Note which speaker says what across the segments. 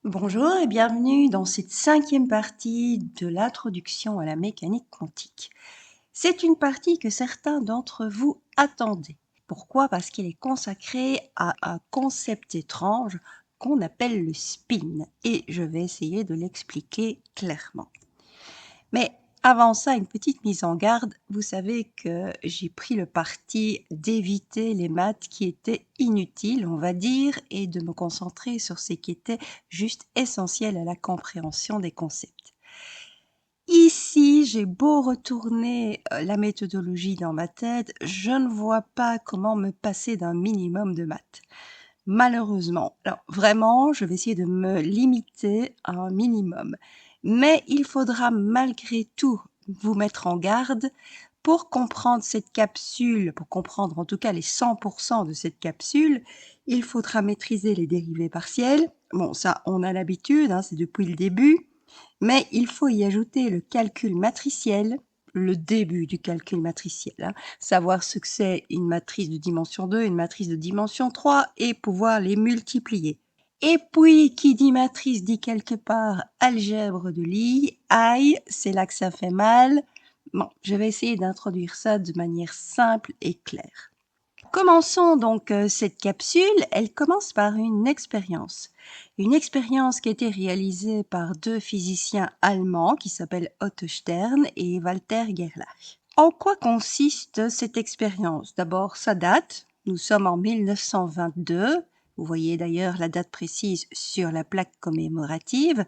Speaker 1: Bonjour et bienvenue dans cette 5e partie de l'introduction à la mécanique quantique. C'est une partie que certains d'entre vous attendaient. Pourquoi? Parce qu'elle est consacrée à un concept étrange qu'on appelle le spin et je vais essayer de l'expliquer clairement. Mais avant ça, une petite mise en garde. Vous savez que j'ai pris le parti d'éviter les maths qui étaient inutiles, on va dire, et de me concentrer sur ce qui était juste essentiel à la compréhension des concepts. Ici, j'ai beau retourner la méthodologie dans ma tête, je ne vois pas comment me passer d'un minimum de maths. Malheureusement. Alors vraiment, je vais essayer de me limiter à un minimum. Mais il faudra malgré tout vous mettre en garde pour comprendre cette capsule, pour comprendre en tout cas les 100% de cette capsule, il faudra maîtriser les dérivés partiels. Bon, ça, on a l'habitude, hein, c'est depuis le début. Mais il faut y ajouter le calcul matriciel, le début du calcul matriciel, hein, savoir ce que c'est une matrice de dimension 2, une matrice de dimension 3 et pouvoir les multiplier. Et puis, qui dit matrice dit quelque part algèbre de Lie. Aïe, c'est là que ça fait mal. Bon, je vais essayer d'introduire ça de manière simple et claire. Commençons donc cette capsule. Elle commence par une expérience. Une expérience qui a été réalisée par deux physiciens allemands qui s'appellent Otto Stern et Walter Gerlach. En quoi consiste cette expérience? D'abord, sa date. Nous sommes en 1922. Vous voyez d'ailleurs la date précise sur la plaque commémorative.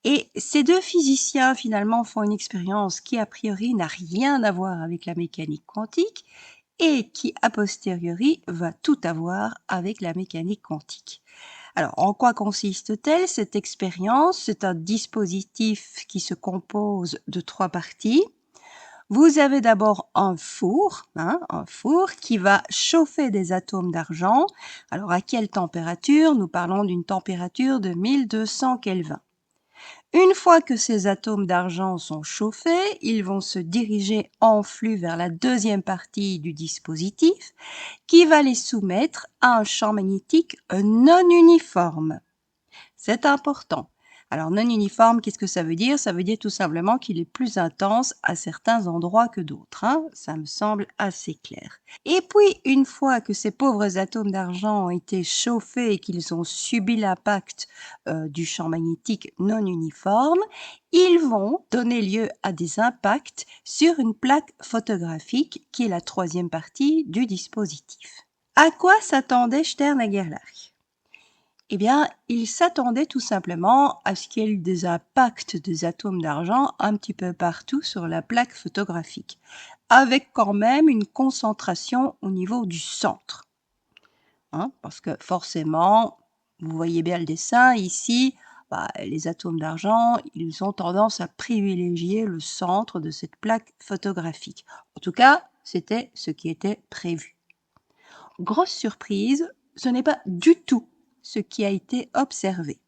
Speaker 1: Et ces deux physiciens, finalement, font une expérience qui, a priori, n'a rien à voir avec la mécanique quantique et qui, a posteriori, va tout avoir avec la mécanique quantique. Alors, en quoi consiste-t-elle cette expérience? C'est un dispositif qui se compose de 3 parties. Vous avez d'abord un four qui va chauffer des atomes d'argent. Alors, à quelle température? Nous parlons d'une température de 1200 Kelvin. Une fois que ces atomes d'argent sont chauffés, ils vont se diriger en flux vers la deuxième partie du dispositif qui va les soumettre à un champ magnétique non uniforme. C'est important. Alors non uniforme, qu'est-ce que ça veut dire? Ça veut dire tout simplement qu'il est plus intense à certains endroits que d'autres. Ça me semble assez clair. Et puis, une fois que ces pauvres atomes d'argent ont été chauffés et qu'ils ont subi l'impact du champ magnétique non uniforme, ils vont donner lieu à des impacts sur une plaque photographique qui est la troisième partie du dispositif. À quoi s'attendait Stern et Gerlach? Eh bien, il s'attendait tout simplement à ce qu'il y ait des impacts des atomes d'argent un petit peu partout sur la plaque photographique, avec quand même une concentration au niveau du centre. Parce que forcément, vous voyez bien le dessin ici, les atomes d'argent, ils ont tendance à privilégier le centre de cette plaque photographique. En tout cas, c'était ce qui était prévu. Grosse surprise, ce n'est pas du tout ce qui a été observé.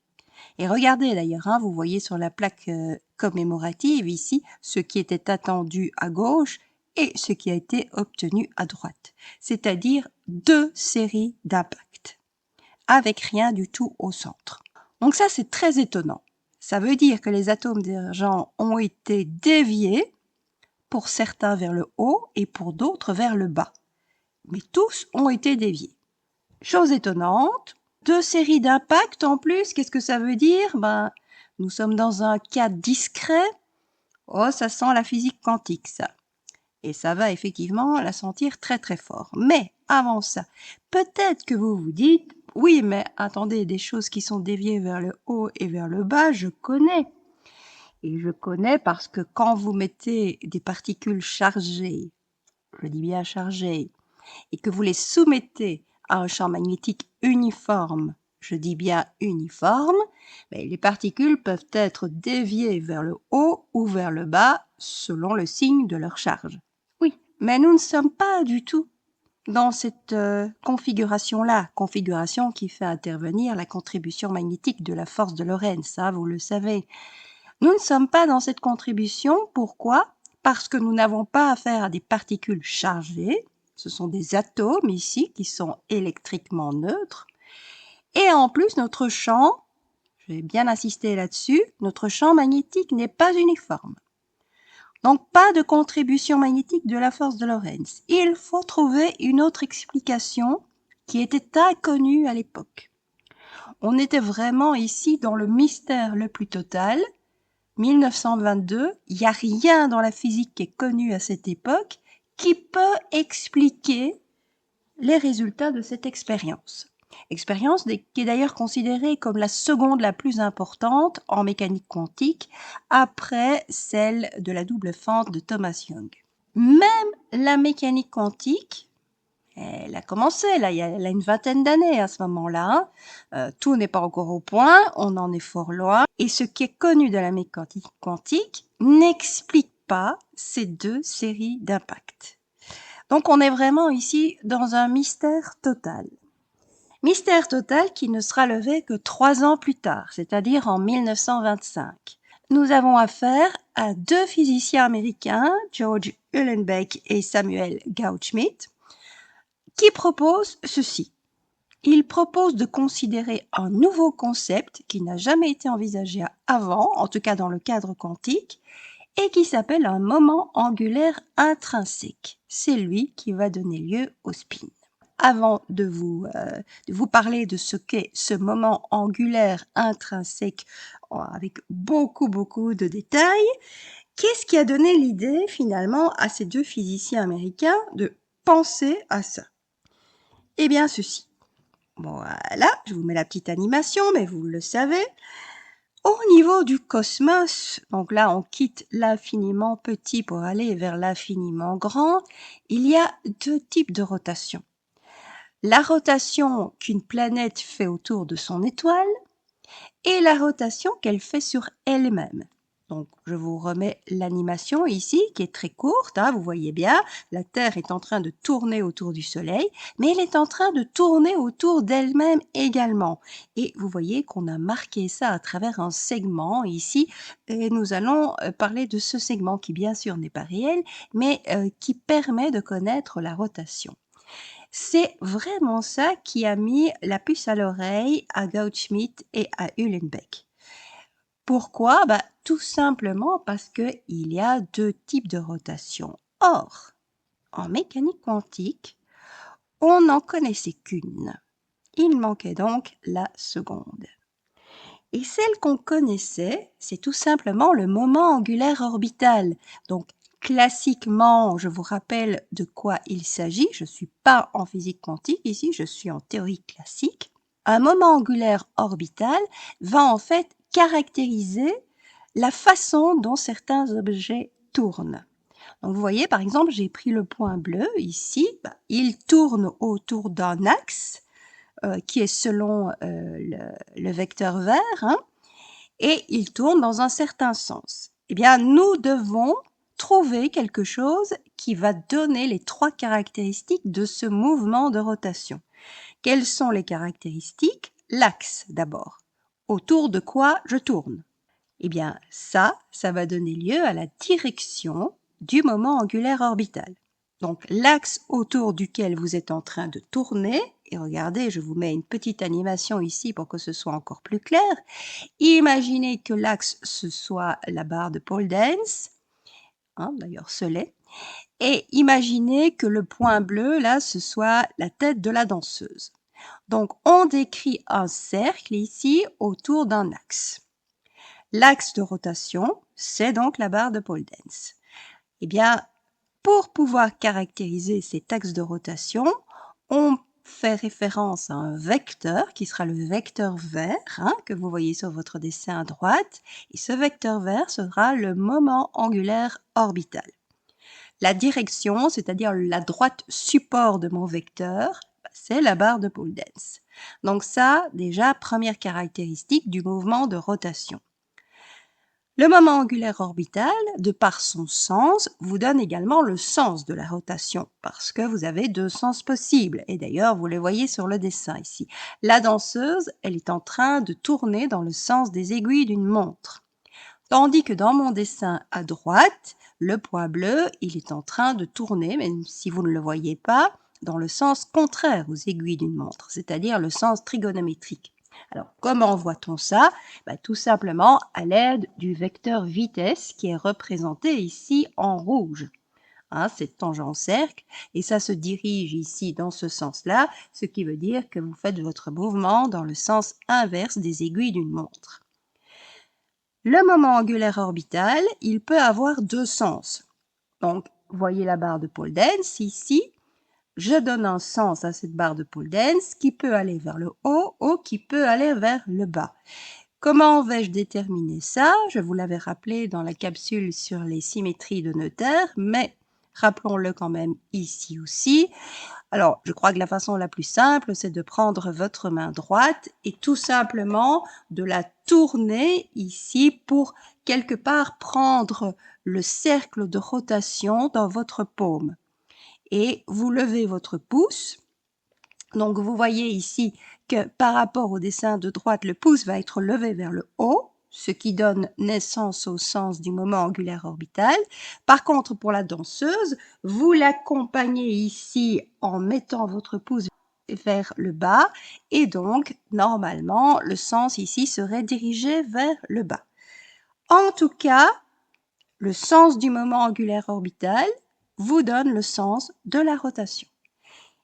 Speaker 1: Et regardez d'ailleurs, vous voyez sur la plaque commémorative ici ce qui était attendu à gauche et ce qui a été obtenu à droite, c'est-à-dire 2 séries d'impacts, avec rien du tout au centre. Donc ça, c'est très étonnant. Ça veut dire que les atomes d'argent ont été déviés, pour certains vers le haut et pour d'autres vers le bas. Mais tous ont été déviés. Chose étonnante, 2 séries d'impacts en plus, qu'est-ce que ça veut dire? Nous sommes dans un cas discret. Oh, ça sent la physique quantique, ça. Et ça va effectivement la sentir très très fort. Mais avant ça, peut-être que vous vous dites, oui, mais attendez, des choses qui sont déviées vers le haut et vers le bas, je connais. Et je connais parce que quand vous mettez des particules chargées, je dis bien chargées, et que vous les soumettez à un champ magnétique uniforme, je dis bien uniforme, les particules peuvent être déviées vers le haut ou vers le bas selon le signe de leur charge. Oui, mais nous ne sommes pas du tout dans cette configuration-là, configuration qui fait intervenir la contribution magnétique de la force de Lorentz, ça vous le savez. Nous ne sommes pas dans cette contribution, pourquoi? Parce que nous n'avons pas affaire à des particules chargées, ce sont des atomes ici qui sont électriquement neutres. Et en plus, notre champ, je vais bien insister là-dessus, notre champ magnétique n'est pas uniforme. Donc, pas de contribution magnétique de la force de Lorentz. Il faut trouver une autre explication qui était inconnue à l'époque. On était vraiment ici dans le mystère le plus total. 1922, il n'y a rien dans la physique qui est connu à cette époque qui peut expliquer les résultats de cette expérience. Expérience qui est d'ailleurs considérée comme la seconde la plus importante en mécanique quantique après celle de la double fente de Thomas Young. Même la mécanique quantique, elle a commencé, là, elle a une vingtaine d'années à ce moment-là. Tout n'est pas encore au point, on en est fort loin. Et ce qui est connu de la mécanique quantique n'explique pas ces deux séries d'impacts. Donc on est vraiment ici dans un mystère total. Mystère total qui ne sera levé que 3 ans plus tard, c'est-à-dire en 1925. Nous avons affaire à deux physiciens américains, George Uhlenbeck et Samuel Goudsmit, qui proposent ceci. Ils proposent de considérer un nouveau concept qui n'a jamais été envisagé avant, en tout cas dans le cadre quantique, et qui s'appelle un moment angulaire intrinsèque. C'est lui qui va donner lieu au spin. Avant de vous parler de ce qu'est ce moment angulaire intrinsèque avec beaucoup de détails, qu'est-ce qui a donné l'idée finalement à ces deux physiciens américains de penser à ça? Eh bien ceci. Voilà, je vous mets la petite animation, mais vous le savez. Au niveau du cosmos, donc là on quitte l'infiniment petit pour aller vers l'infiniment grand, il y a deux types de rotation. La rotation qu'une planète fait autour de son étoile et la rotation qu'elle fait sur elle-même. Donc, je vous remets l'animation ici, qui est très courte, hein, vous voyez bien, la Terre est en train de tourner autour du Soleil, mais elle est en train de tourner autour d'elle-même également. Et vous voyez qu'on a marqué ça à travers un segment ici, et nous allons parler de ce segment qui, bien sûr, n'est pas réel, mais qui permet de connaître la rotation. C'est vraiment ça qui a mis la puce à l'oreille à Goudsmit et à Uhlenbeck. Pourquoi? Tout simplement parce qu'il y a deux types de rotation. Or, en mécanique quantique, on n'en connaissait qu'une. Il manquait donc la seconde. Et celle qu'on connaissait, c'est tout simplement le moment angulaire orbital. Donc, classiquement, je vous rappelle de quoi il s'agit. Je ne suis pas en physique quantique ici, je suis en théorie classique. Un moment angulaire orbital va en fait caractériser la façon dont certains objets tournent. Donc vous voyez, par exemple, j'ai pris le point bleu ici. Il tourne autour d'un axe qui est selon le vecteur vert, hein, et il tourne dans un certain sens. Eh bien, nous devons trouver quelque chose qui va donner les trois caractéristiques de ce mouvement de rotation. Quelles sont les caractéristiques? L'axe d'abord. Autour de quoi je tourne? Eh bien, ça va donner lieu à la direction du moment angulaire orbital. Donc, l'axe autour duquel vous êtes en train de tourner, et regardez, je vous mets une petite animation ici pour que ce soit encore plus clair. Imaginez que l'axe, ce soit la barre de pole dance, hein, d'ailleurs ce l'est, et imaginez que le point bleu, là, ce soit la tête de la danseuse. Donc, on décrit un cercle ici autour d'un axe. L'axe de rotation, c'est donc la barre de pole dance. Eh bien, pour pouvoir caractériser cet axe de rotation, on fait référence à un vecteur qui sera le vecteur vert, hein, que vous voyez sur votre dessin à droite, et ce vecteur vert sera le moment angulaire orbital. La direction, c'est-à-dire la droite support de mon vecteur, c'est la barre de pole dance. Donc ça, déjà, première caractéristique du mouvement de rotation. Le moment angulaire orbital, de par son sens, vous donne également le sens de la rotation, parce que vous avez deux sens possibles. Et d'ailleurs, vous le voyez sur le dessin ici. La danseuse, elle est en train de tourner dans le sens des aiguilles d'une montre. Tandis que dans mon dessin à droite, le point bleu, il est en train de tourner, même si vous ne le voyez pas, dans le sens contraire aux aiguilles d'une montre, c'est-à-dire le sens trigonométrique. Alors, comment voit-on ça? Tout simplement à l'aide du vecteur vitesse qui est représenté ici en rouge. Hein, c'est tangent-cercle et ça se dirige ici dans ce sens-là, ce qui veut dire que vous faites votre mouvement dans le sens inverse des aiguilles d'une montre. Le moment angulaire orbital, il peut avoir deux sens. Donc, voyez la barre de pole dance ici. Je donne un sens à cette barre de pole dance qui peut aller vers le haut ou qui peut aller vers le bas. Comment vais-je déterminer ça? Je vous l'avais rappelé dans la capsule sur les symétries de Noether, mais rappelons-le quand même ici aussi. Alors, je crois que la façon la plus simple, c'est de prendre votre main droite et tout simplement de la tourner ici pour quelque part prendre le cercle de rotation dans votre paume. Et vous levez votre pouce. Donc, vous voyez ici que par rapport au dessin de droite, le pouce va être levé vers le haut, ce qui donne naissance au sens du moment angulaire orbital. Par contre, pour la danseuse, vous l'accompagnez ici en mettant votre pouce vers le bas et donc, normalement, le sens ici serait dirigé vers le bas. En tout cas, le sens du moment angulaire orbital vous donne le sens de la rotation.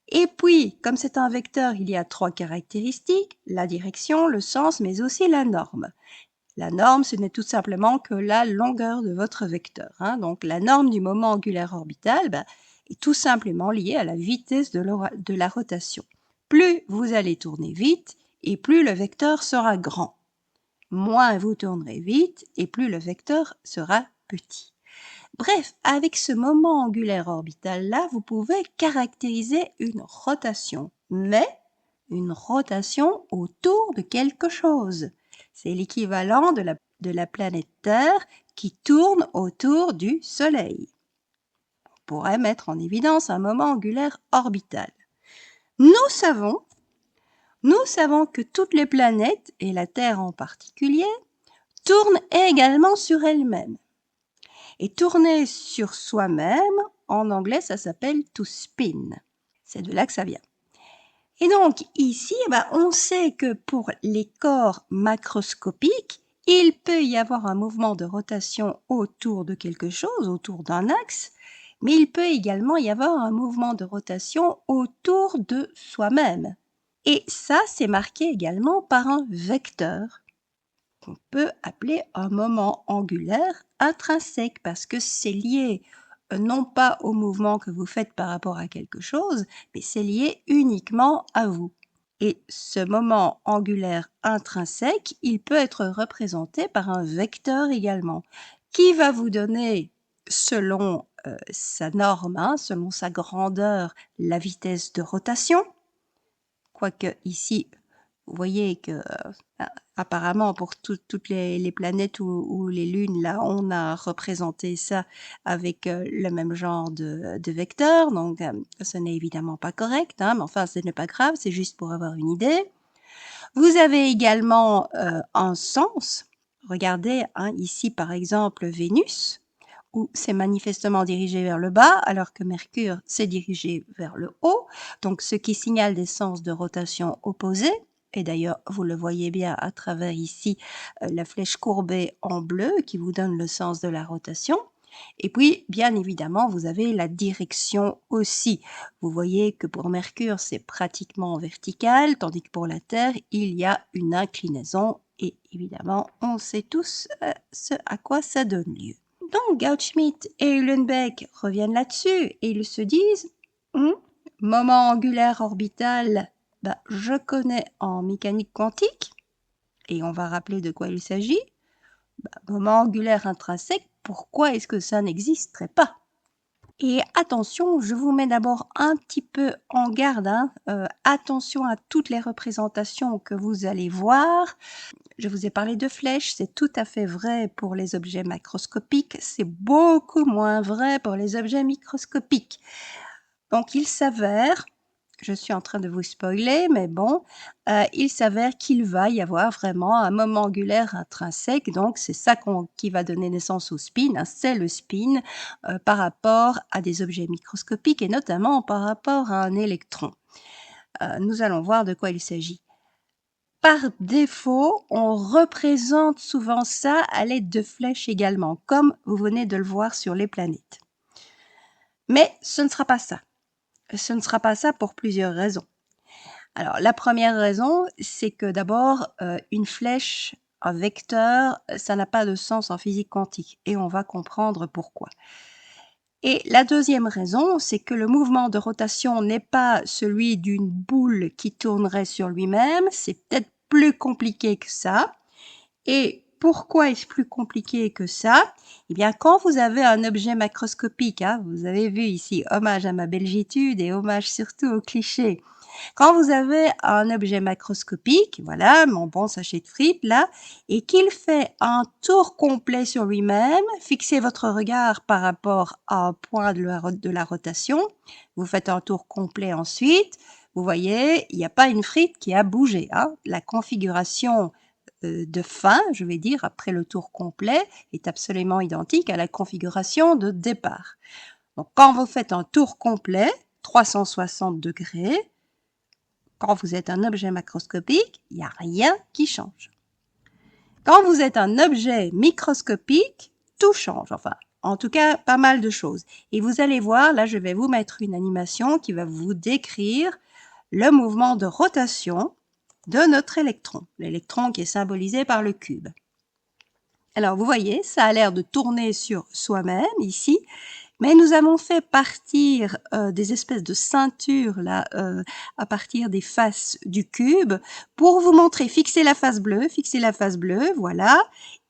Speaker 1: Et puis, comme c'est un vecteur, il y a trois caractéristiques, la direction, le sens, mais aussi la norme. La norme, ce n'est tout simplement que la longueur de votre vecteur. Hein. Donc, la norme du moment angulaire orbital est tout simplement liée à la vitesse de la rotation. Plus vous allez tourner vite, et plus le vecteur sera grand. Moins vous tournerez vite, et plus le vecteur sera petit. Bref, avec ce moment angulaire orbital-là, vous pouvez caractériser une rotation, mais une rotation autour de quelque chose. C'est l'équivalent de la planète Terre qui tourne autour du Soleil. On pourrait mettre en évidence un moment angulaire orbital. Nous savons que toutes les planètes, et la Terre en particulier, tournent également sur elles-mêmes. Et tourner sur soi-même, en anglais, ça s'appelle to spin. C'est de là que ça vient. Et donc, ici, on sait que pour les corps macroscopiques, il peut y avoir un mouvement de rotation autour de quelque chose, autour d'un axe, mais il peut également y avoir un mouvement de rotation autour de soi-même. Et ça, c'est marqué également par un vecteur qu'on peut appeler un moment angulaire intrinsèque parce que c'est lié non pas au mouvement que vous faites par rapport à quelque chose, mais c'est lié uniquement à vous. Et ce moment angulaire intrinsèque, il peut être représenté par un vecteur également, qui va vous donner, selon sa norme, hein, selon sa grandeur, la vitesse de rotation. Quoique ici, vous voyez que apparemment pour toutes les planètes ou les lunes, là, on a représenté ça avec le même genre de vecteur, donc ce n'est évidemment pas correct, hein, mais enfin ce n'est pas grave, c'est juste pour avoir une idée. Vous avez également un sens, regardez hein, ici par exemple Vénus, où c'est manifestement dirigé vers le bas, alors que Mercure s'est dirigé vers le haut, donc ce qui signale des sens de rotation opposés. Et d'ailleurs, vous le voyez bien à travers ici la flèche courbée en bleu qui vous donne le sens de la rotation. Et puis, bien évidemment, vous avez la direction aussi. Vous voyez que pour Mercure, c'est pratiquement vertical, tandis que pour la Terre, il y a une inclinaison. Et évidemment, on sait tous ce à quoi ça donne lieu. Donc, Gauss-Schmidt et Uhlenbeck reviennent là-dessus et ils se disent moment angulaire orbital, je connais en mécanique quantique et on va rappeler de quoi il s'agit. Moment angulaire intrinsèque, pourquoi est-ce que ça n'existerait pas? Et attention, je vous mets d'abord un petit peu en garde. Hein, attention à toutes les représentations que vous allez voir. Je vous ai parlé de flèches, c'est tout à fait vrai pour les objets macroscopiques, c'est beaucoup moins vrai pour les objets microscopiques. Donc il s'avère, je suis en train de vous spoiler, mais bon, il s'avère qu'il va y avoir vraiment un moment angulaire intrinsèque, donc c'est ça qui va donner naissance au spin, hein, c'est le spin par rapport à des objets microscopiques et notamment par rapport à un électron. Nous allons voir de quoi il s'agit. par défaut, on représente souvent ça à l'aide de flèches également, comme vous venez de le voir sur les planètes. Mais ce ne sera pas ça. Ce ne sera pas ça pour plusieurs raisons. Alors, la première raison, c'est que d'abord, une flèche, un vecteur, ça n'a pas de sens en physique quantique et on va comprendre pourquoi. Et la deuxième raison, c'est que le mouvement de rotation n'est pas celui d'une boule qui tournerait sur lui-même, c'est peut-être plus compliqué que ça. Et pourquoi est-ce plus compliqué que ça? Eh bien, quand vous avez un objet macroscopique, hein, vous avez vu ici, hommage à ma belgitude et hommage surtout aux clichés. Quand vous avez un objet macroscopique, voilà, mon bon sachet de frites là, et qu'il fait un tour complet sur lui-même, fixez votre regard par rapport à un point de la rotation, vous faites un tour complet ensuite, vous voyez, il n'y a pas une frite qui a bougé. Hein. La configuration de fin, je vais dire, après le tour complet, est absolument identique à la configuration de départ. Donc, quand vous faites un tour complet, 360 degrés, quand vous êtes un objet macroscopique, il n'y a rien qui change. Quand vous êtes un objet microscopique, tout change. Enfin, en tout cas, pas mal de choses. Et vous allez voir, là, je vais vous mettre une animation qui va vous décrire le mouvement de rotation de notre électron. L'électron qui est symbolisé par le cube. Alors, vous voyez, ça a l'air de tourner sur soi-même ici. Mais nous avons fait partir des espèces de ceintures là, à partir des faces du cube pour vous montrer, fixez la face bleue, voilà.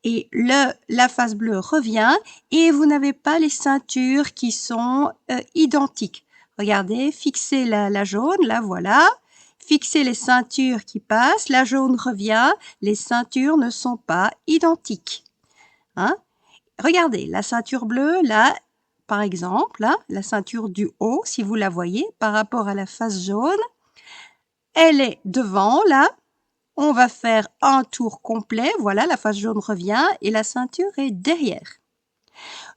Speaker 1: Et la face bleue revient et vous n'avez pas les ceintures qui sont identiques. Regardez, fixez la jaune, là voilà. Fixez les ceintures qui passent, la jaune revient, les ceintures ne sont pas identiques. Hein? Regardez, la ceinture bleue, là, par exemple, là, la ceinture du haut, si vous la voyez, par rapport à la face jaune, elle est devant, là. On va faire un tour complet. Voilà, la face jaune revient et la ceinture est derrière.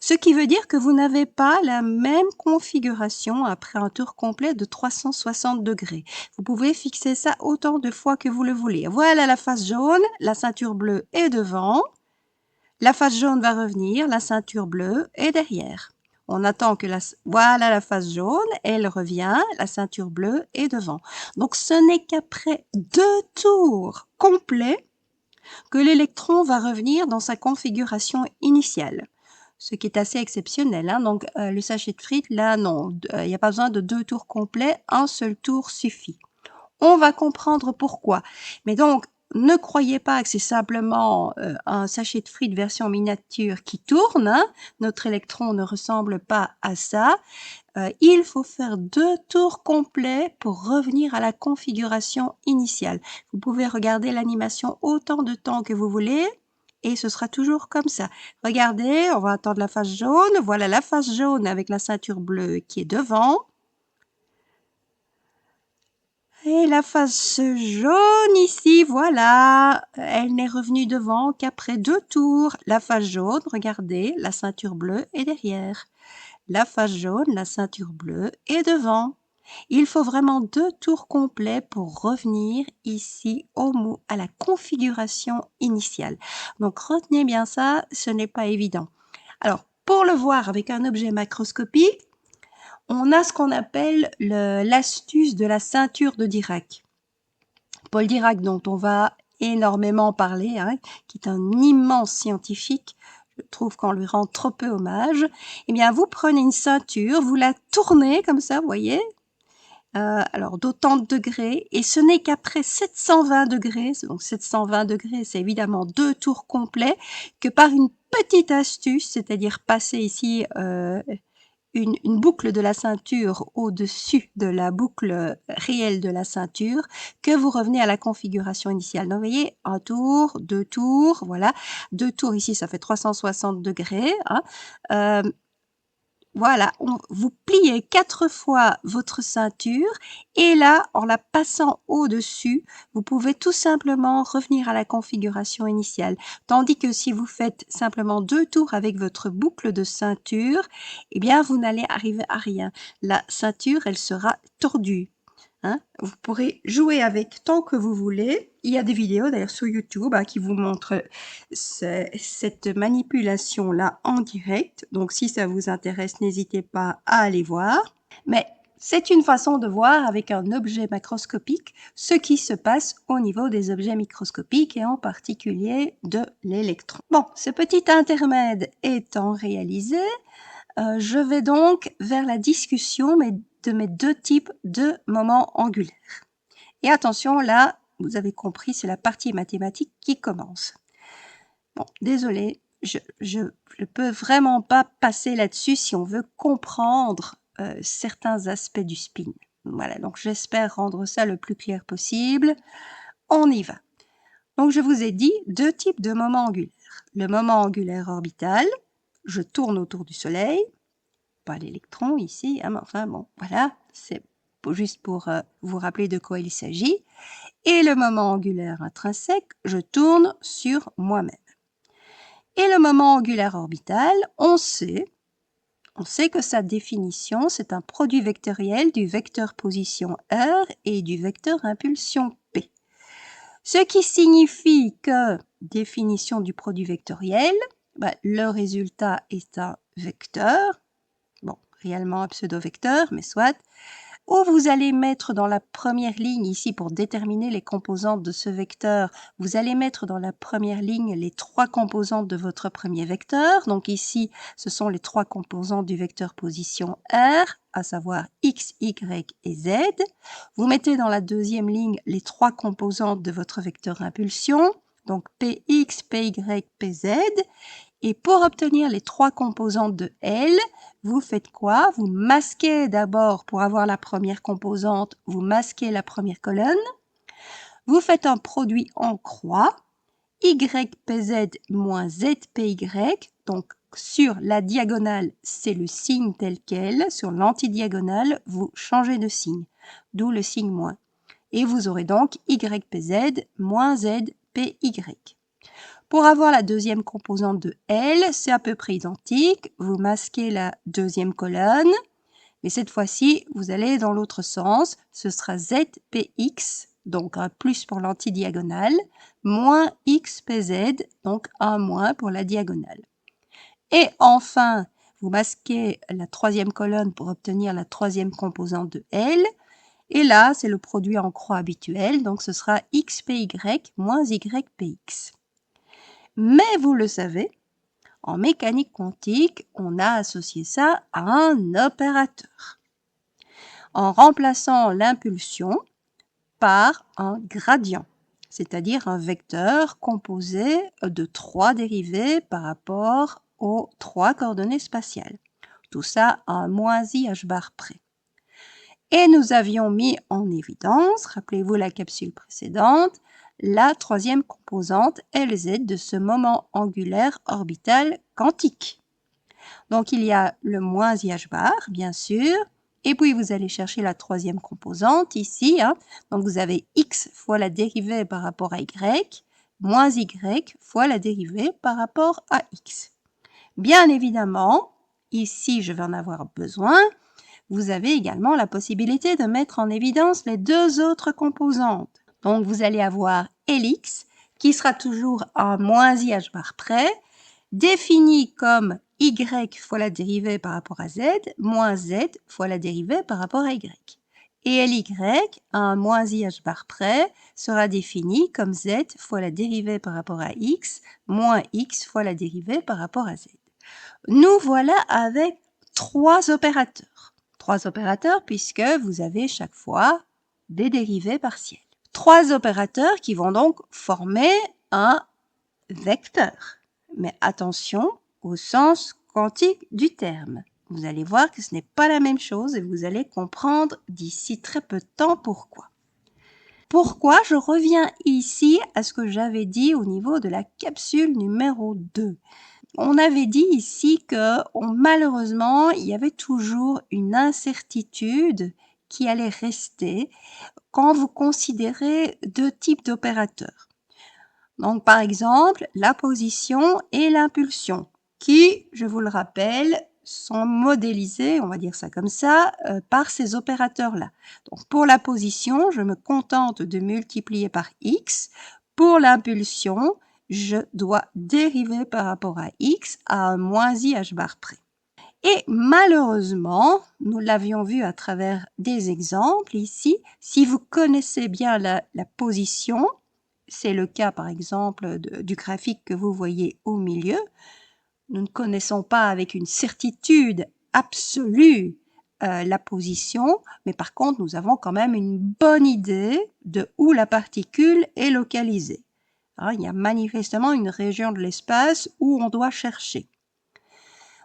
Speaker 1: Ce qui veut dire que vous n'avez pas la même configuration après un tour complet de 360 degrés. Vous pouvez fixer ça autant de fois que vous le voulez. Voilà la face jaune, la ceinture bleue est devant. La face jaune va revenir, la ceinture bleue est derrière. On attend que voilà la face jaune, elle revient, la ceinture bleue est devant. Donc ce n'est qu'après 2 tours complets que l'électron va revenir dans sa configuration initiale. Ce qui est assez exceptionnel. Hein? Donc le sachet de frites, là non, il n'y a pas besoin de 2 tours complets, un seul tour suffit. On va comprendre pourquoi. Mais donc, ne croyez pas que c'est simplement un sachet de frites version miniature qui tourne. Hein. Notre électron ne ressemble pas à ça. Il faut faire 2 tours complets pour revenir à la configuration initiale. Vous pouvez regarder l'animation autant de temps que vous voulez. Et ce sera toujours comme ça. Regardez, on va attendre la face jaune. Voilà la face jaune avec la ceinture bleue qui est devant. Et la face jaune ici, voilà, elle n'est revenue devant qu'après 2 tours. La face jaune, regardez, la ceinture bleue est derrière. La face jaune, la ceinture bleue est devant. Il faut vraiment 2 tours complets pour revenir ici à la configuration initiale. Donc retenez bien ça, ce n'est pas évident. Alors, pour le voir avec un objet macroscopique, on a ce qu'on appelle l'astuce de la ceinture de Dirac. Paul Dirac, dont on va énormément parler, hein, qui est un immense scientifique, je trouve qu'on lui rend trop peu hommage, eh bien, vous prenez une ceinture, vous la tournez comme ça, vous voyez, alors d'autant de degrés, et ce n'est qu'après 720 degrés, donc 720 degrés, c'est évidemment 2 tours complets, que par une petite astuce, c'est-à-dire passer ici une boucle de la ceinture au-dessus de la boucle réelle de la ceinture, que vous revenez à la configuration initiale. Donc, vous voyez, un tour, 2 tours, voilà. 2 tours ici, ça fait 360 degrés. Hein. Voilà, vous pliez 4 fois votre ceinture et là, en la passant au-dessus, vous pouvez tout simplement revenir à la configuration initiale. Tandis que si vous faites simplement 2 tours avec votre boucle de ceinture, eh bien, vous n'allez arriver à rien. La ceinture, elle sera tordue. Hein. Vous pourrez jouer avec tant que vous voulez. Il y a des vidéos d'ailleurs sur YouTube qui vous montrent cette manipulation-là en direct. Donc si ça vous intéresse, n'hésitez pas à aller voir. Mais c'est une façon de voir avec un objet macroscopique ce qui se passe au niveau des objets microscopiques et en particulier de l'électron. Bon, ce petit intermède étant réalisé, je vais donc vers la discussion de mes deux types de moments angulaires. Et attention, là, vous avez compris, c'est la partie mathématique qui commence. Bon, désolé, je peux vraiment pas passer là-dessus si on veut comprendre certains aspects du spin. Voilà, donc j'espère rendre ça le plus clair possible. On y va. Donc je vous ai dit deux types de moments angulaires. Le moment angulaire orbital, je tourne autour du Soleil, pas l'électron ici, mais enfin bon, voilà, c'est juste pour vous rappeler de quoi il s'agit. Et le moment angulaire intrinsèque, je tourne sur moi-même. Et le moment angulaire orbital, on sait que sa définition, c'est un produit vectoriel du vecteur position R et du vecteur impulsion P. Ce qui signifie que, définition du produit vectoriel, le résultat est un vecteur, bon, réellement un pseudo-vecteur, mais soit, où vous allez mettre dans la première ligne, ici pour déterminer les composantes de ce vecteur, vous allez mettre dans la première ligne les trois composantes de votre premier vecteur. Donc ici, ce sont les trois composantes du vecteur position R, à savoir x, y et z. Vous mettez dans la deuxième ligne les trois composantes de votre vecteur impulsion, donc px, py, pz. Et pour obtenir les trois composantes de L, vous faites quoi? Vous masquez d'abord, pour avoir la première composante, vous masquez la première colonne. Vous faites un produit en croix, YPZ moins ZPY. Donc, sur la diagonale, c'est le signe tel quel. Sur l'antidiagonale, vous changez de signe, d'où le signe moins. Et vous aurez donc YPZ moins ZPY. Pour avoir la deuxième composante de L, c'est à peu près identique. Vous masquez la deuxième colonne, mais cette fois-ci, vous allez dans l'autre sens. Ce sera ZPX, donc un plus pour l'antidiagonale, moins XPZ, donc un moins pour la diagonale. Et enfin, vous masquez la troisième colonne pour obtenir la troisième composante de L. Et là, c'est le produit en croix habituel, donc ce sera XPY moins YPX. Mais vous le savez, en mécanique quantique, on a associé ça à un opérateur, en remplaçant l'impulsion par un gradient, c'est-à-dire un vecteur composé de trois dérivés par rapport aux trois coordonnées spatiales. Tout ça à un moins i h bar près. Et nous avions mis en évidence, rappelez-vous la capsule précédente, la troisième composante Lz de ce moment angulaire orbital quantique. Donc il y a le moins IH bar, bien sûr, et puis vous allez chercher la troisième composante ici. Donc vous avez x fois la dérivée par rapport à y, moins y fois la dérivée par rapport à x. Bien évidemment, ici je vais en avoir besoin, vous avez également la possibilité de mettre en évidence les deux autres composantes. Donc, vous allez avoir Lx, qui sera toujours à moins IH bar près, défini comme y fois la dérivée par rapport à z, moins z fois la dérivée par rapport à y. Et Ly, à un moins IH bar près, sera défini comme z fois la dérivée par rapport à x, moins x fois la dérivée par rapport à z. Nous voilà avec trois opérateurs. Trois opérateurs puisque vous avez chaque fois des dérivées partielles. Trois opérateurs qui vont donc former un vecteur. Mais attention au sens quantique du terme. Vous allez voir que ce n'est pas la même chose et vous allez comprendre d'ici très peu de temps pourquoi. Pourquoi je reviens ici à ce que j'avais dit au niveau de la capsule numéro 2. On avait dit ici que malheureusement, il y avait toujours une incertitude qui allait rester quand vous considérez deux types d'opérateurs. Donc, par exemple, la position et l'impulsion, qui, je vous le rappelle, sont modélisés, on va dire ça comme ça, par ces opérateurs-là. Donc pour la position, je me contente de multiplier par x. Pour l'impulsion, je dois dériver par rapport à x à un moins i h bar près. Et malheureusement, nous l'avions vu à travers des exemples ici, si vous connaissez bien la position, c'est le cas par exemple du graphique que vous voyez au milieu, nous ne connaissons pas avec une certitude absolue la position, mais par contre nous avons quand même une bonne idée de où la particule est localisée. Alors, il y a manifestement une région de l'espace où on doit chercher.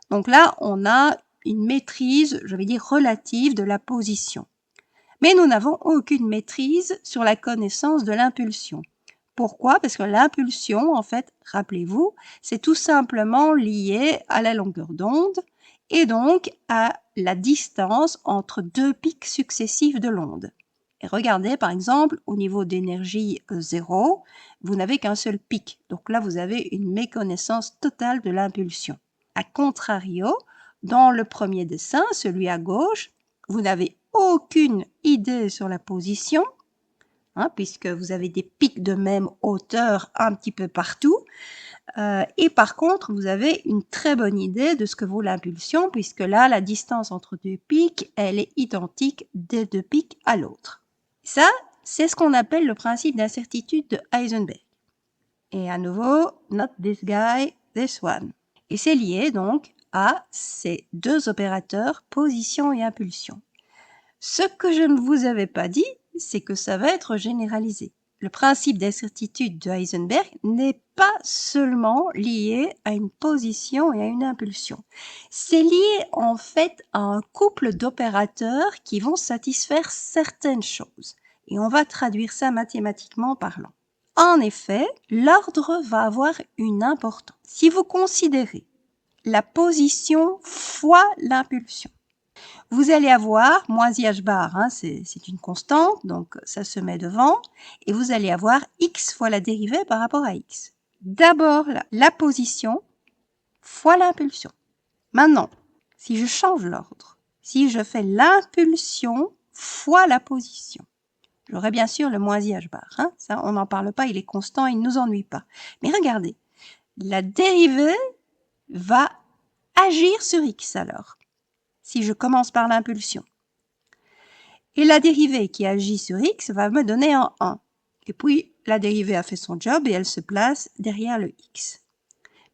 Speaker 1: Donc là, on a une maîtrise, je vais dire, relative de la position. Mais nous n'avons aucune maîtrise sur la connaissance de l'impulsion. Pourquoi? Parce que l'impulsion, en fait, rappelez-vous, c'est tout simplement lié à la longueur d'onde et donc à la distance entre deux pics successifs de l'onde. Et regardez, par exemple, au niveau d'énergie 0, vous n'avez qu'un seul pic. Donc là, vous avez une méconnaissance totale de l'impulsion. A contrario, dans le premier dessin, celui à gauche, vous n'avez aucune idée sur la position, puisque vous avez des pics de même hauteur un petit peu partout. Et par contre, vous avez une très bonne idée de ce que vaut l'impulsion, puisque là, la distance entre deux pics, elle est identique des deux pics à l'autre. Ça, c'est ce qu'on appelle le principe d'incertitude de Heisenberg. Et à nouveau, not this guy, this one. Et c'est lié donc à ces deux opérateurs, position et impulsion. Ce que je ne vous avais pas dit, c'est que ça va être généralisé. Le principe d'incertitude de Heisenberg n'est pas seulement lié à une position et à une impulsion. C'est lié en fait à un couple d'opérateurs qui vont satisfaire certaines choses. Et on va traduire ça mathématiquement parlant. En effet, l'ordre va avoir une importance. Si vous considérez la position fois l'impulsion, vous allez avoir, moins IH bar, c'est une constante, donc ça se met devant, et vous allez avoir x fois la dérivée par rapport à x. D'abord, la position fois l'impulsion. Maintenant, si je change l'ordre, si je fais l'impulsion fois la position, j'aurai bien sûr le moins IH bar. Ça, on n'en parle pas, il est constant, il ne nous ennuie pas. Mais regardez, la dérivée va agir sur x alors, si je commence par l'impulsion. Et la dérivée qui agit sur x va me donner un 1. Et puis, la dérivée a fait son job et elle se place derrière le x.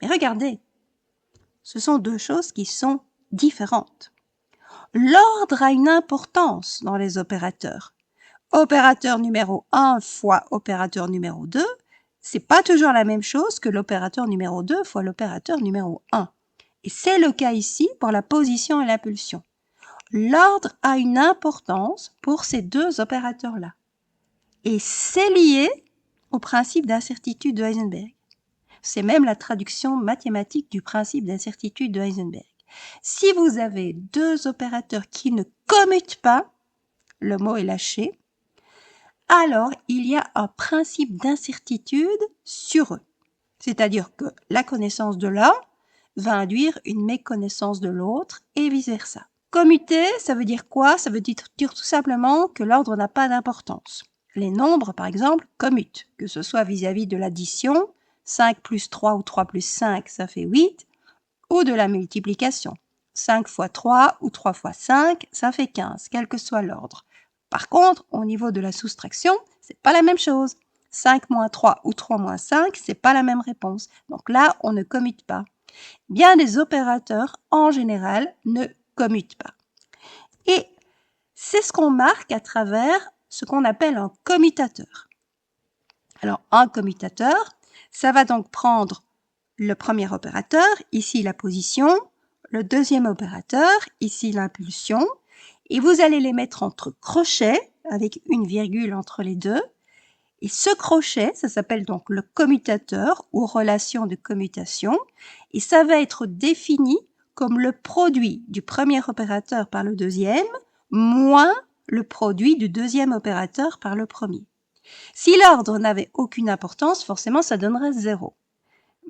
Speaker 1: Mais regardez, ce sont deux choses qui sont différentes. L'ordre a une importance dans les opérateurs. Opérateur numéro 1 fois opérateur numéro 2, c'est pas toujours la même chose que l'opérateur numéro 2 fois l'opérateur numéro 1. Et c'est le cas ici pour la position et l'impulsion. L'ordre a une importance pour ces deux opérateurs-là. Et c'est lié au principe d'incertitude de Heisenberg. C'est même la traduction mathématique du principe d'incertitude de Heisenberg. Si vous avez deux opérateurs qui ne commutent pas, le mot est lâché, alors il y a un principe d'incertitude sur eux. C'est-à-dire que la connaissance de l'un va induire une méconnaissance de l'autre et vice-versa. Commuter, ça veut dire quoi? Ça veut dire tout simplement que l'ordre n'a pas d'importance. Les nombres, par exemple, commutent, que ce soit vis-à-vis de l'addition, 5 plus 3 ou 3 plus 5, ça fait 8, ou de la multiplication. 5 fois 3 ou 3 fois 5, ça fait 15, quel que soit l'ordre. Par contre, au niveau de la soustraction, c'est pas la même chose. 5 moins 3 ou 3 moins 5, c'est pas la même réponse. Donc là, on ne commute pas. Bien des opérateurs, en général, ne commutent pas. Et c'est ce qu'on marque à travers ce qu'on appelle un commutateur. Alors, un commutateur, ça va donc prendre le premier opérateur, ici la position, le deuxième opérateur, ici l'impulsion, et vous allez les mettre entre crochets, avec une virgule entre les deux. Et ce crochet, ça s'appelle donc le commutateur ou relation de commutation, et ça va être défini comme le produit du premier opérateur par le deuxième, moins le produit du deuxième opérateur par le premier. Si l'ordre n'avait aucune importance, forcément ça donnerait 0.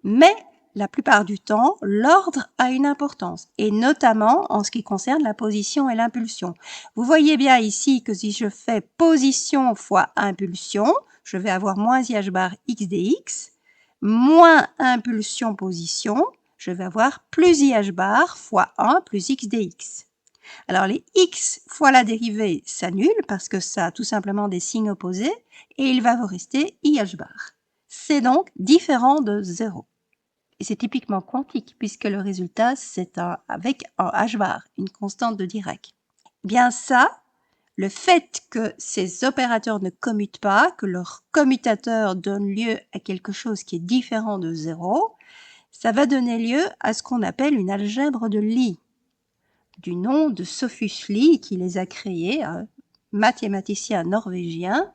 Speaker 1: Mais la plupart du temps, l'ordre a une importance, et notamment en ce qui concerne la position et l'impulsion. Vous voyez bien ici que si je fais position fois impulsion, je vais avoir moins IH bar x dx, moins impulsion position, je vais avoir plus IH bar fois 1 plus x dx. Alors les x fois la dérivée s'annulent parce que ça a tout simplement des signes opposés et il va vous rester IH bar. C'est donc différent de 0. Et c'est typiquement quantique puisque le résultat c'est avec un H bar, une constante de Dirac. Bien ça, le fait que ces opérateurs ne commutent pas, que leur commutateur donne lieu à quelque chose qui est différent de 0, ça va donner lieu à ce qu'on appelle une algèbre de Lie, du nom de Sophus Lie qui les a créés, un mathématicien norvégien,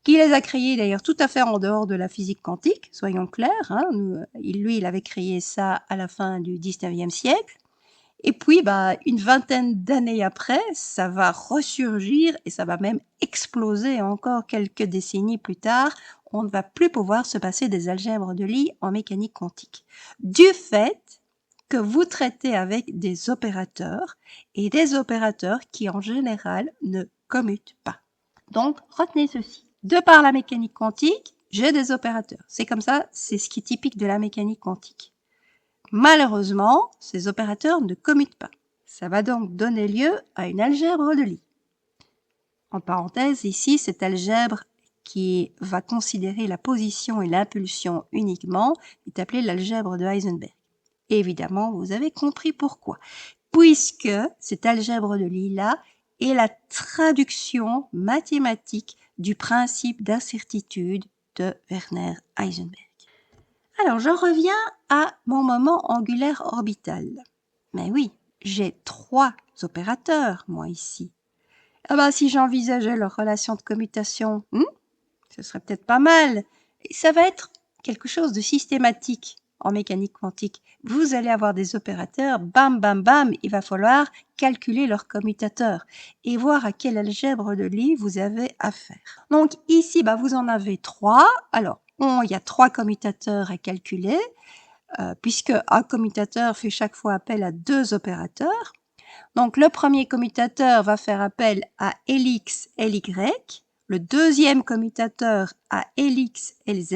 Speaker 1: qui les a créés d'ailleurs tout à fait en dehors de la physique quantique, soyons clairs. Hein, il avait créé ça à la fin du 19e siècle. Et puis, une vingtaine d'années après, ça va ressurgir et ça va même exploser encore quelques décennies plus tard. On ne va plus pouvoir se passer des algèbres de Lie en mécanique quantique. Du fait que vous traitez avec des opérateurs et des opérateurs qui en général ne commutent pas. Donc, retenez ceci. De par la mécanique quantique, j'ai des opérateurs. C'est comme ça, c'est ce qui est typique de la mécanique quantique. Malheureusement, ces opérateurs ne commutent pas. Ça va donc donner lieu à une algèbre de Lie. En parenthèse, ici, cette algèbre qui va considérer la position et l'impulsion uniquement est appelée l'algèbre de Heisenberg. Et évidemment, vous avez compris pourquoi. Puisque cette algèbre de Lie-là est la traduction mathématique du principe d'incertitude de Werner Heisenberg. Alors, je reviens à mon moment angulaire orbital. Mais oui, j'ai 3 opérateurs, moi, ici. Si j'envisageais leur relation de commutation, ce serait peut-être pas mal. Et ça va être quelque chose de systématique en mécanique quantique. Vous allez avoir des opérateurs, bam, bam, bam, il va falloir calculer leur commutateur et voir à quelle algèbre de Lie vous avez affaire. Donc ici, vous en avez 3. Alors, il y a 3 commutateurs à calculer, puisque un commutateur fait chaque fois appel à 2 opérateurs. Donc, le premier commutateur va faire appel à Lx, Ly, le deuxième commutateur à Lx, Lz,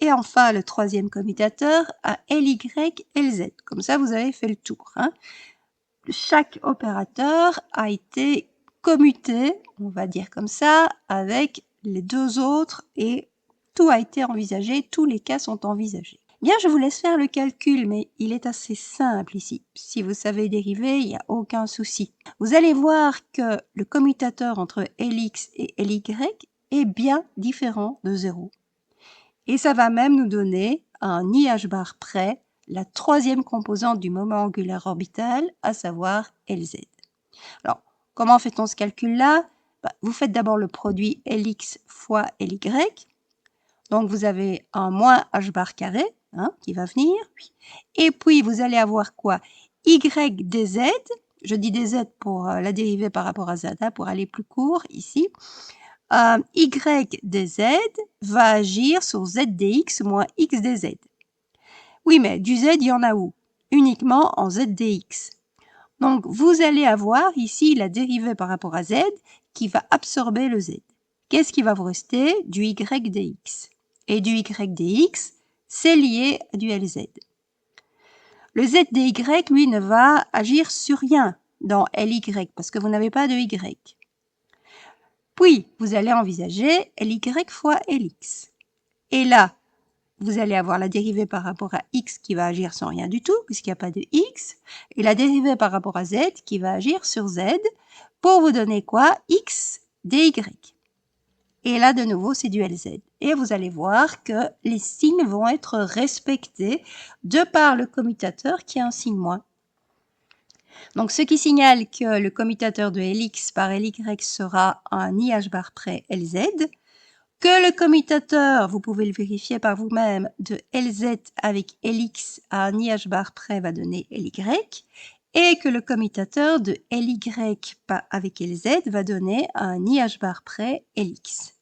Speaker 1: et enfin le troisième commutateur à Ly, Lz. Comme ça, vous avez fait le tour. Hein. Chaque opérateur a été commuté, on va dire comme ça, avec les 2 autres et tout a été envisagé, tous les cas sont envisagés. Bien, je vous laisse faire le calcul, mais il est assez simple ici. Si vous savez dériver, il n'y a aucun souci. Vous allez voir que le commutateur entre Lx et Ly est bien différent de 0. Et ça va même nous donner à un IH bar près la troisième composante du moment angulaire orbital, à savoir Lz. Alors, comment fait-on ce calcul-là? Vous faites d'abord le produit Lx fois Ly. Donc, vous avez un moins h bar carré, qui va venir. Et puis, vous allez avoir quoi? Y dz, je dis dz pour la dérivée par rapport à z, pour aller plus court ici. Y dz va agir sur z dx moins x dz. Oui, mais du z, il y en a où? Uniquement en z dx. Donc, vous allez avoir ici la dérivée par rapport à z qui va absorber le z. Qu'est-ce qui va vous rester? Du y dx. Et du y dx, c'est lié à du Lz. Le z dy, lui, ne va agir sur rien dans Ly, parce que vous n'avez pas de y. Puis, vous allez envisager Ly fois Lx. Et là, vous allez avoir la dérivée par rapport à x qui va agir sur rien du tout, puisqu'il n'y a pas de x, et la dérivée par rapport à z qui va agir sur z, pour vous donner quoi? X dy. Et là, de nouveau, c'est du Lz. Et vous allez voir que les signes vont être respectés de par le commutateur qui a un signe moins. Donc, ce qui signale que le commutateur de Lx par Ly sera un IH bar près Lz, que le commutateur, vous pouvez le vérifier par vous-même, de Lz avec Lx à un IH bar près va donner Ly, et que le commutateur de Ly avec Lz va donner un IH bar près Lx.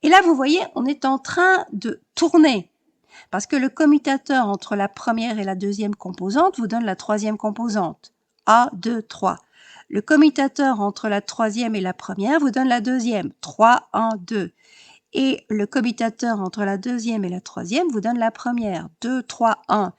Speaker 1: Et là, vous voyez, on est en train de tourner. Parce que le commutateur entre la première et la deuxième composante vous donne la troisième composante. A, 2, 3. Le commutateur entre la troisième et la première vous donne la deuxième. 3, 1, 2. Et le commutateur entre la deuxième et la troisième vous donne la première. 2, 3, 1.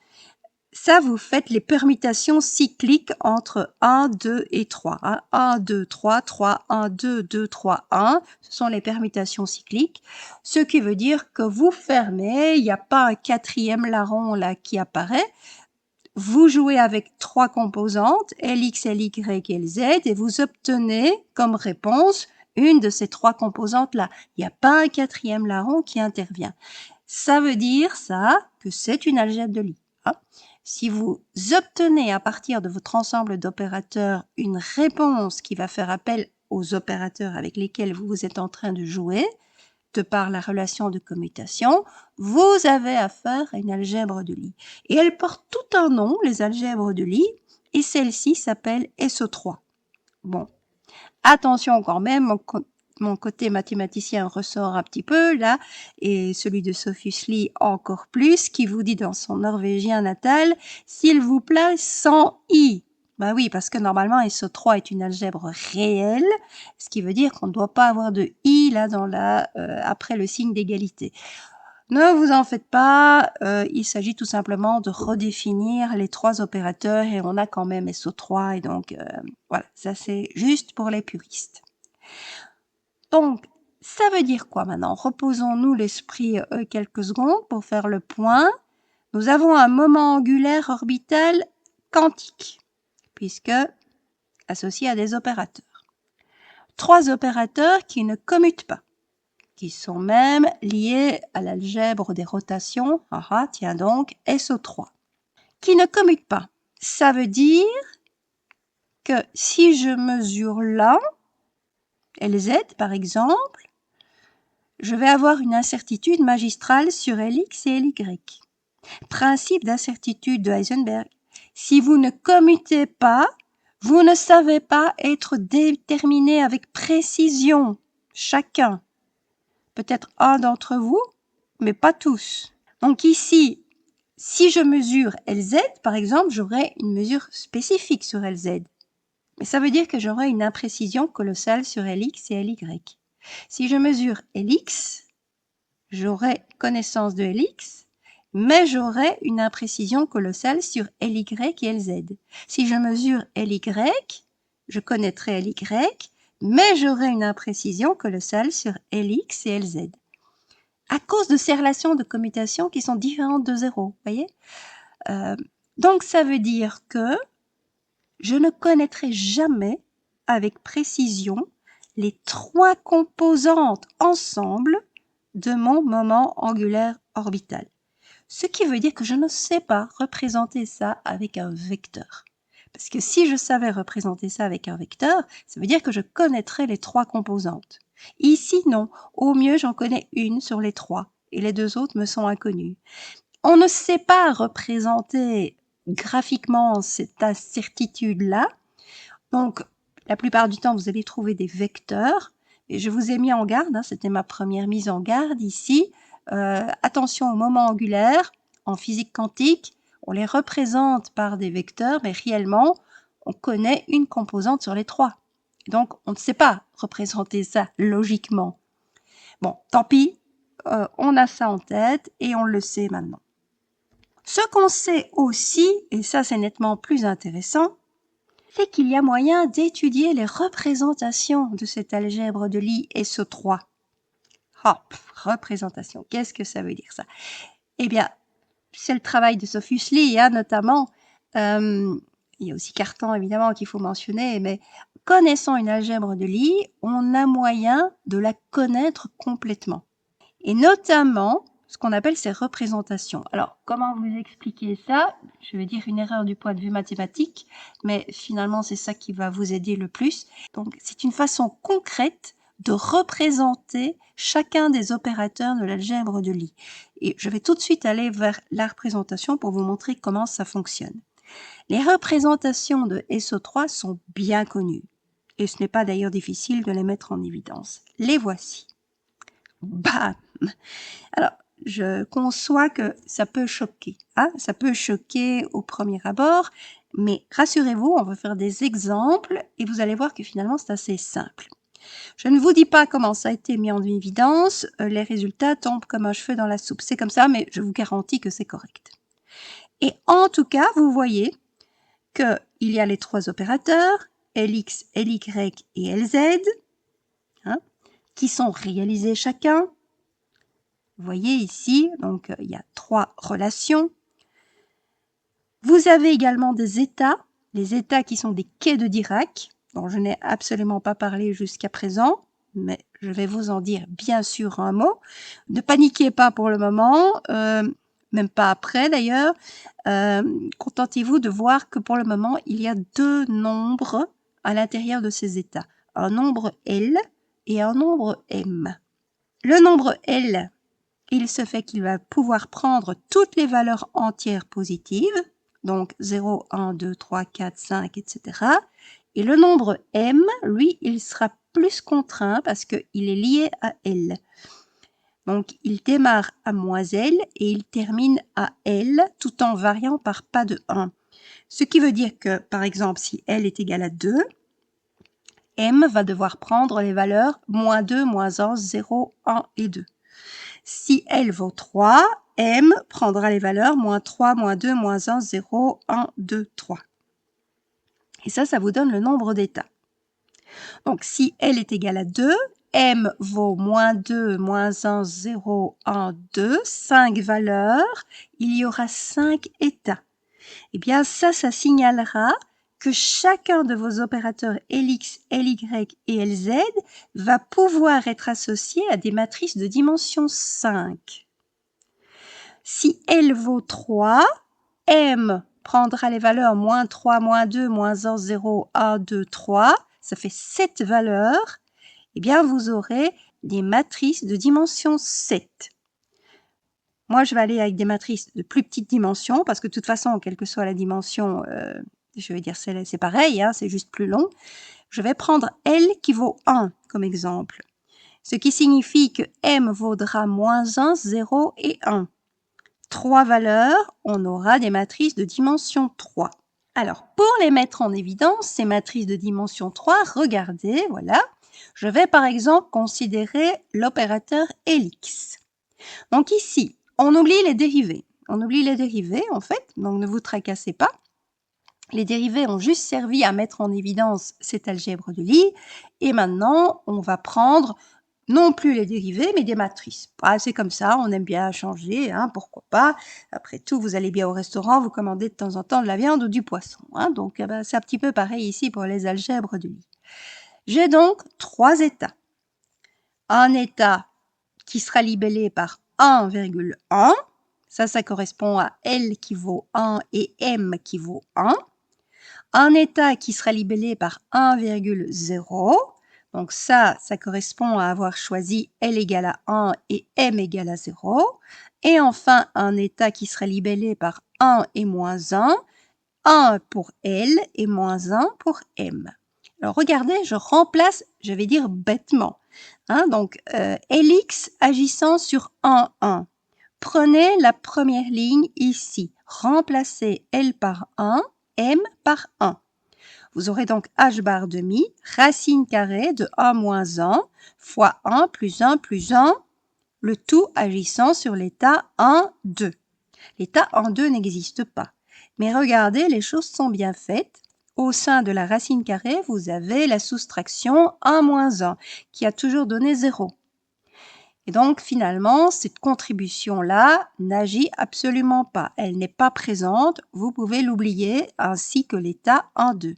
Speaker 1: Ça, vous faites les permutations cycliques entre 1, 2 et 3. 1, 2, 3, 3, 1, 2, 2, 3, 1. Ce sont les permutations cycliques. Ce qui veut dire que vous fermez, il n'y a pas un quatrième larron là qui apparaît. Vous jouez avec trois composantes, Lx, Ly et Lz, et vous obtenez comme réponse une de ces trois composantes-là. Il n'y a pas un quatrième larron qui intervient. Ça veut dire ça que c'est une algèbre de Lie. Hein. Si vous obtenez à partir de votre ensemble d'opérateurs une réponse qui va faire appel aux opérateurs avec lesquels vous êtes en train de jouer, de par la relation de commutation, vous avez affaire à une algèbre de Lie. Et elle porte tout un nom, les algèbres de Lie, et celle-ci s'appelle SO3. Bon, attention quand même, mon côté mathématicien ressort un petit peu là, et celui de Sophus Lie encore plus, qui vous dit dans son norvégien natal, s'il vous plaît, sans I. Ben oui, parce que normalement, SO3 est une algèbre réelle, ce qui veut dire qu'on ne doit pas avoir de I là dans après le signe d'égalité. Ne vous en faites pas, il s'agit tout simplement de redéfinir les trois opérateurs et on a quand même SO3 et donc voilà, ça c'est juste pour les puristes. Donc, ça veut dire quoi maintenant? Reposons-nous l'esprit quelques secondes pour faire le point. Nous avons un moment angulaire orbital quantique, puisque associé à des opérateurs. Trois opérateurs qui ne commutent pas, qui sont même liés à l'algèbre des rotations, tiens donc, SO3, qui ne commutent pas. Ça veut dire que si je mesure là, Lz par exemple, je vais avoir une incertitude magistrale sur Lx et Ly. Principe d'incertitude de Heisenberg. Si vous ne commutez pas, vous ne savez pas être déterminé avec précision, chacun. Peut-être un d'entre vous, mais pas tous. Donc ici, si je mesure Lz, par exemple, j'aurai une mesure spécifique sur Lz. Mais ça veut dire que j'aurai une imprécision colossale sur Lx et Ly. Si je mesure Lx, j'aurai connaissance de Lx, mais j'aurai une imprécision colossale sur Ly et Lz. Si je mesure Ly, je connaîtrai Ly, mais j'aurai une imprécision colossale sur Lx et Lz. À cause de ces relations de commutation qui sont différentes de zéro, voyez. Donc ça veut dire que je ne connaîtrai jamais avec précision les trois composantes ensemble de mon moment angulaire orbital. Ce qui veut dire que je ne sais pas représenter ça avec un vecteur. Parce que si je savais représenter ça avec un vecteur, ça veut dire que je connaîtrais les trois composantes. Ici, non. Au mieux, j'en connais une sur les trois et les deux autres me sont inconnues. On ne sait pas représenter graphiquement cette incertitude-là. Donc, la plupart du temps, vous allez trouver des vecteurs. Et je vous ai mis en garde, c'était ma première mise en garde ici. Attention aux moments angulaires. En physique quantique, on les représente par des vecteurs, mais réellement, on connaît une composante sur les trois. Donc, on ne sait pas représenter ça logiquement. Bon, tant pis, on a ça en tête et on le sait maintenant. Ce qu'on sait aussi, et ça c'est nettement plus intéressant, c'est qu'il y a moyen d'étudier les représentations de cette algèbre de Lie SO3. Représentation, qu'est-ce que ça veut dire ça? Eh bien, c'est le travail de Sophus Lie, notamment. Il y a aussi Cartan, évidemment, qu'il faut mentionner, mais connaissant une algèbre de Lie, on a moyen de la connaître complètement. Et notamment, ce qu'on appelle ces représentations. Alors, comment vous expliquer ça? Je vais dire une erreur du point de vue mathématique, mais finalement, c'est ça qui va vous aider le plus. Donc, c'est une façon concrète de représenter chacun des opérateurs de l'algèbre de Lie. Et je vais tout de suite aller vers la représentation pour vous montrer comment ça fonctionne. Les représentations de SO3 sont bien connues. Et ce n'est pas d'ailleurs difficile de les mettre en évidence. Les voici. Bam! Alors, je conçois que ça peut choquer. Hein? Ça peut choquer au premier abord, mais rassurez-vous, on va faire des exemples et vous allez voir que finalement, c'est assez simple. Je ne vous dis pas comment ça a été mis en évidence, les résultats tombent comme un cheveu dans la soupe. C'est comme ça, mais je vous garantis que c'est correct. Et en tout cas, vous voyez qu'il y a les trois opérateurs, Lx, Ly et Lz, hein, qui sont réalisés chacun. Vous voyez ici, donc il y a trois relations. Vous avez également des états, les états qui sont des quais de Dirac, dont je n'ai absolument pas parlé jusqu'à présent, mais je vais vous en dire bien sûr un mot. Ne paniquez pas pour le moment, même pas après d'ailleurs. Contentez-vous de voir que pour le moment, il y a deux nombres à l'intérieur de ces états. Un nombre L et un nombre M. Le nombre L, il se fait qu'il va pouvoir prendre toutes les valeurs entières positives, donc 0, 1, 2, 3, 4, 5, etc. Et le nombre M, lui, il sera plus contraint parce qu'il est lié à L. Donc, il démarre à moins L et il termine à L tout en variant par pas de 1. Ce qui veut dire que, par exemple, si L est égal à 2, M va devoir prendre les valeurs moins 2, moins 1, 0, 1 et 2. Si L vaut 3, M prendra les valeurs moins 3, moins 2, moins 1, 0, 1, 2, 3. Et ça vous donne le nombre d'états. Donc, si L est égal à 2, M vaut moins 2, moins 1, 0, 1, 2, 5 valeurs, il y aura 5 états. Eh bien, ça signalera que chacun de vos opérateurs Lx, Ly et Lz va pouvoir être associé à des matrices de dimension 5. Si L vaut 3, M prendra les valeurs moins 3, moins 2, moins 1, 0, 1, 2, 3. Ça fait 7 valeurs. Eh bien, vous aurez des matrices de dimension 7. Moi, je vais aller avec des matrices de plus petite dimension parce que de toute façon, quelle que soit la dimension, je vais dire c'est pareil, hein, c'est juste plus long. Je vais prendre L qui vaut 1 comme exemple. Ce qui signifie que M vaudra moins 1, 0 et 1. 3 valeurs, on aura des matrices de dimension 3. Alors, pour les mettre en évidence, ces matrices de dimension 3, regardez, voilà. Je vais par exemple considérer l'opérateur Lx. Donc ici, on oublie les dérivés. On oublie les dérivés en fait, donc ne vous tracassez pas. Les dérivés ont juste servi à mettre en évidence cette algèbre de Lie. Et maintenant, on va prendre non plus les dérivés, mais des matrices. Ah, c'est comme ça, on aime bien changer, hein, pourquoi pas. Après tout, vous allez bien au restaurant, vous commandez de temps en temps de la viande ou du poisson. Hein, donc, c'est un petit peu pareil ici pour les algèbres de Lie. J'ai donc 3 états. Un état qui sera libellé par 1,1. Ça correspond à L qui vaut 1 et M qui vaut 1. Un état qui sera libellé par 1,0. Donc ça correspond à avoir choisi L égale à 1 et M égale à 0. Et enfin, un état qui sera libellé par 1 et moins 1. 1 pour L et moins 1 pour M. Alors regardez, je remplace, je vais dire bêtement. Hein, donc, Lx agissant sur 1, 1. Prenez la première ligne ici. Remplacez L par 1, M par 1. Vous aurez donc h bar demi, racine carrée de 1 moins 1 fois 1 plus 1 plus 1, le tout agissant sur l'état 1, 2. L'état 1, 2 n'existe pas. Mais regardez, les choses sont bien faites. Au sein de la racine carrée, vous avez la soustraction 1 moins 1, qui a toujours donné 0. Et donc, finalement, cette contribution-là n'agit absolument pas. Elle n'est pas présente, vous pouvez l'oublier, ainsi que l'état 1, 2.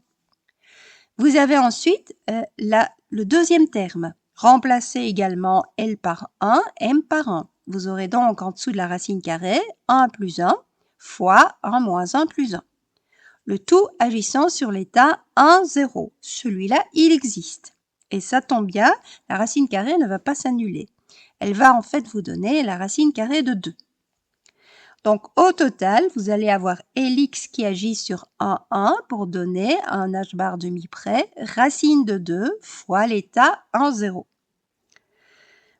Speaker 1: Vous avez ensuite le deuxième terme. Remplacez également L par 1, M par 1. Vous aurez donc en dessous de la racine carrée 1 plus 1 fois 1 moins 1 plus 1. Le tout agissant sur l'état 1, 0. Celui-là, il existe. Et ça tombe bien, la racine carrée ne va pas s'annuler. Elle va en fait vous donner la racine carrée de 2. Donc, au total, vous allez avoir Lx qui agit sur 1, 1 pour donner un h bar demi près, racine de 2 fois l'état 1, 0.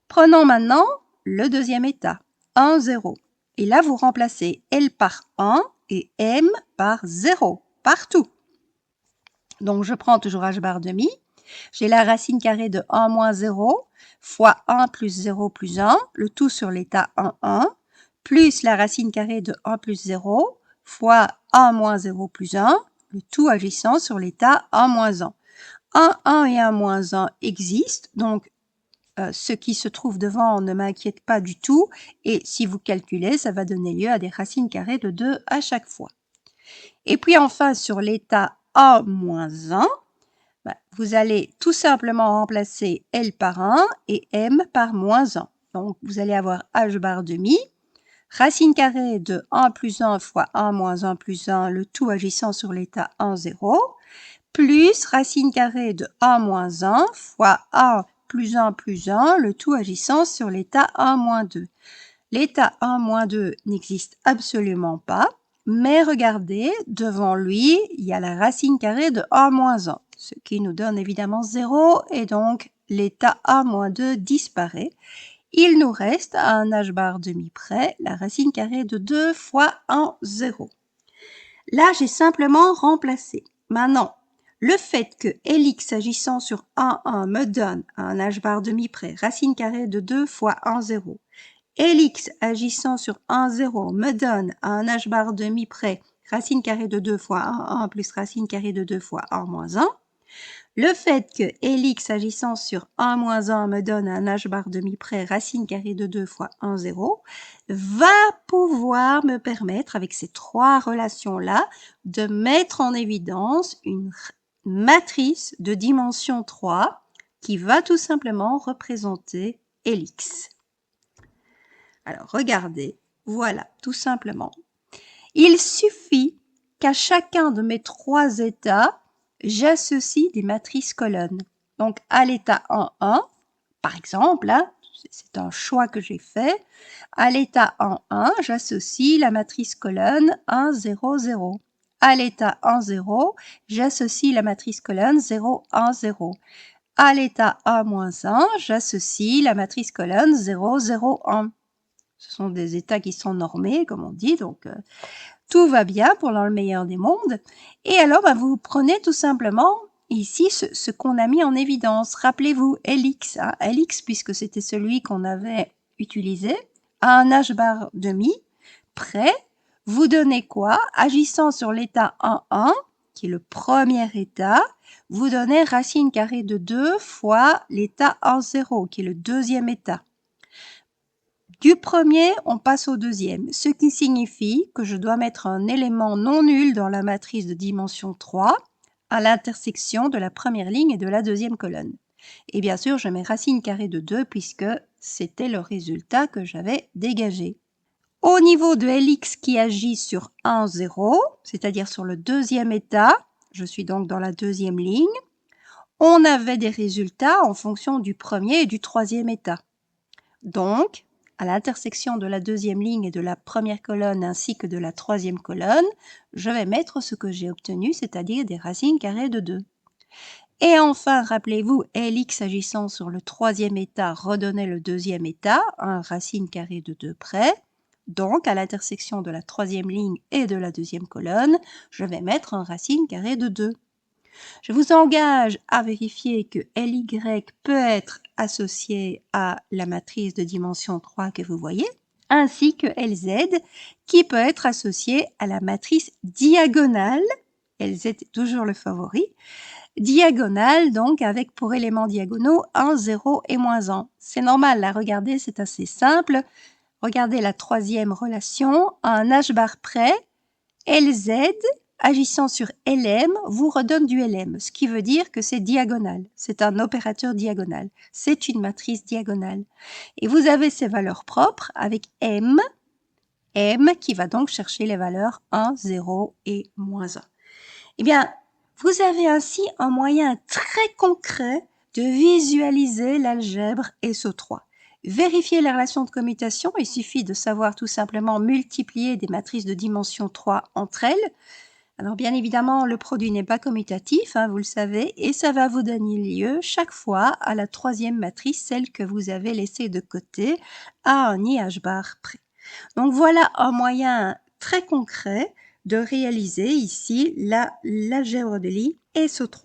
Speaker 1: Prenons maintenant le deuxième état. 1, 0. Et là, vous remplacez L par 1 et M par 0, partout. Donc, je prends toujours h bar demi. J'ai la racine carrée de 1 moins 0 fois 1 plus 0 plus 1, le tout sur l'état 1, 1, plus la racine carrée de 1 plus 0 fois 1 moins 0 plus 1, le tout agissant sur l'état 1 moins 1. 1, 1 et 1 moins 1 existent, donc ce qui se trouve devant ne m'inquiète pas du tout, et si vous calculez, ça va donner lieu à des racines carrées de 2 à chaque fois. Et puis enfin, sur l'état 1 moins 1, vous allez tout simplement remplacer L par 1 et M par moins 1. Donc, vous allez avoir h bar demi, racine carrée de 1 plus 1 fois 1 moins 1 plus 1, le tout agissant sur l'état 1, 0, plus racine carrée de 1 moins 1 fois 1 plus 1 plus 1, le tout agissant sur l'état 1 moins 2. L'état 1 moins 2 n'existe absolument pas, mais regardez, devant lui, il y a la racine carrée de 1 moins 1, ce qui nous donne évidemment 0, et donc l'état 1 moins 2 disparaît. Il nous reste à un h bar demi près la racine carrée de 2 fois 1, 0. Là, j'ai simplement remplacé. Maintenant, le fait que Lx agissant sur 1, 1 me donne à un h bar demi près racine carrée de 2 fois 1, 0. Lx agissant sur 1, 0 me donne à un h bar demi près racine carrée de 2 fois 1, 1 plus racine carrée de 2 fois 1 moins 1. Le fait que Lx agissant sur 1 moins 1 me donne un h bar demi près racine carrée de 2 fois 1, 0 va pouvoir me permettre, avec ces trois relations-là, de mettre en évidence une matrice de dimension 3 qui va tout simplement représenter Lx. Alors, regardez, voilà, tout simplement. Il suffit qu'à chacun de mes trois états, j'associe des matrices colonnes. Donc, à l'état 1, 1, par exemple, hein, c'est un choix que j'ai fait. À l'état 1, 1, j'associe la matrice colonne 1, 0, 0. À l'état 1, 0, j'associe la matrice colonne 0, 1, 0. À l'état 1, moins 1, j'associe la matrice colonne 0, 0, 1. Ce sont des états qui sont normés, comme on dit, donc tout va bien pour dans le meilleur des mondes. Et alors, vous prenez tout simplement ici ce qu'on a mis en évidence. Rappelez-vous, Lx, hein, Lx, puisque c'était celui qu'on avait utilisé, à un h bar demi, près, vous donnez quoi? Agissant sur l'état 1, 1, qui est le premier état, vous donnez racine carrée de 2 fois l'état 1, 0, qui est le deuxième état. Du premier, on passe au deuxième, ce qui signifie que je dois mettre un élément non nul dans la matrice de dimension 3 à l'intersection de la première ligne et de la deuxième colonne. Et bien sûr, je mets racine carrée de 2 puisque c'était le résultat que j'avais dégagé. Au niveau de Lx qui agit sur 1, 0, c'est-à-dire sur le deuxième état, je suis donc dans la deuxième ligne, on avait des résultats en fonction du premier et du troisième état. Donc, à l'intersection de la deuxième ligne et de la première colonne ainsi que de la troisième colonne, je vais mettre ce que j'ai obtenu, c'est-à-dire des racines carrées de 2. Et enfin, rappelez-vous, Lx agissant sur le troisième état redonnait le deuxième état, un racine carrée de 2 près. Donc, à l'intersection de la troisième ligne et de la deuxième colonne, je vais mettre un racine carrée de 2. Je vous engage à vérifier que Ly peut être associé à la matrice de dimension 3 que vous voyez, ainsi que Lz qui peut être associé à la matrice diagonale, Lz est toujours le favori, diagonale donc avec pour éléments diagonaux 1, 0 et moins 1. C'est normal, là, regardez, c'est assez simple. Regardez la troisième relation, à un h bar près, Lz agissant sur Lm vous redonne du Lm, ce qui veut dire que c'est diagonal. C'est un opérateur diagonal. C'est une matrice diagonale. Et vous avez ces valeurs propres avec M qui va donc chercher les valeurs 1, 0 et moins 1. Eh bien, vous avez ainsi un moyen très concret de visualiser l'algèbre SO3. Vérifier les relations de commutation, il suffit de savoir tout simplement multiplier des matrices de dimension 3 entre elles. Alors bien évidemment, le produit n'est pas commutatif, hein, vous le savez, et ça va vous donner lieu chaque fois à la troisième matrice, celle que vous avez laissée de côté, à un IH bar près. Donc voilà un moyen très concret de réaliser ici l'algèbre de Lie SO3.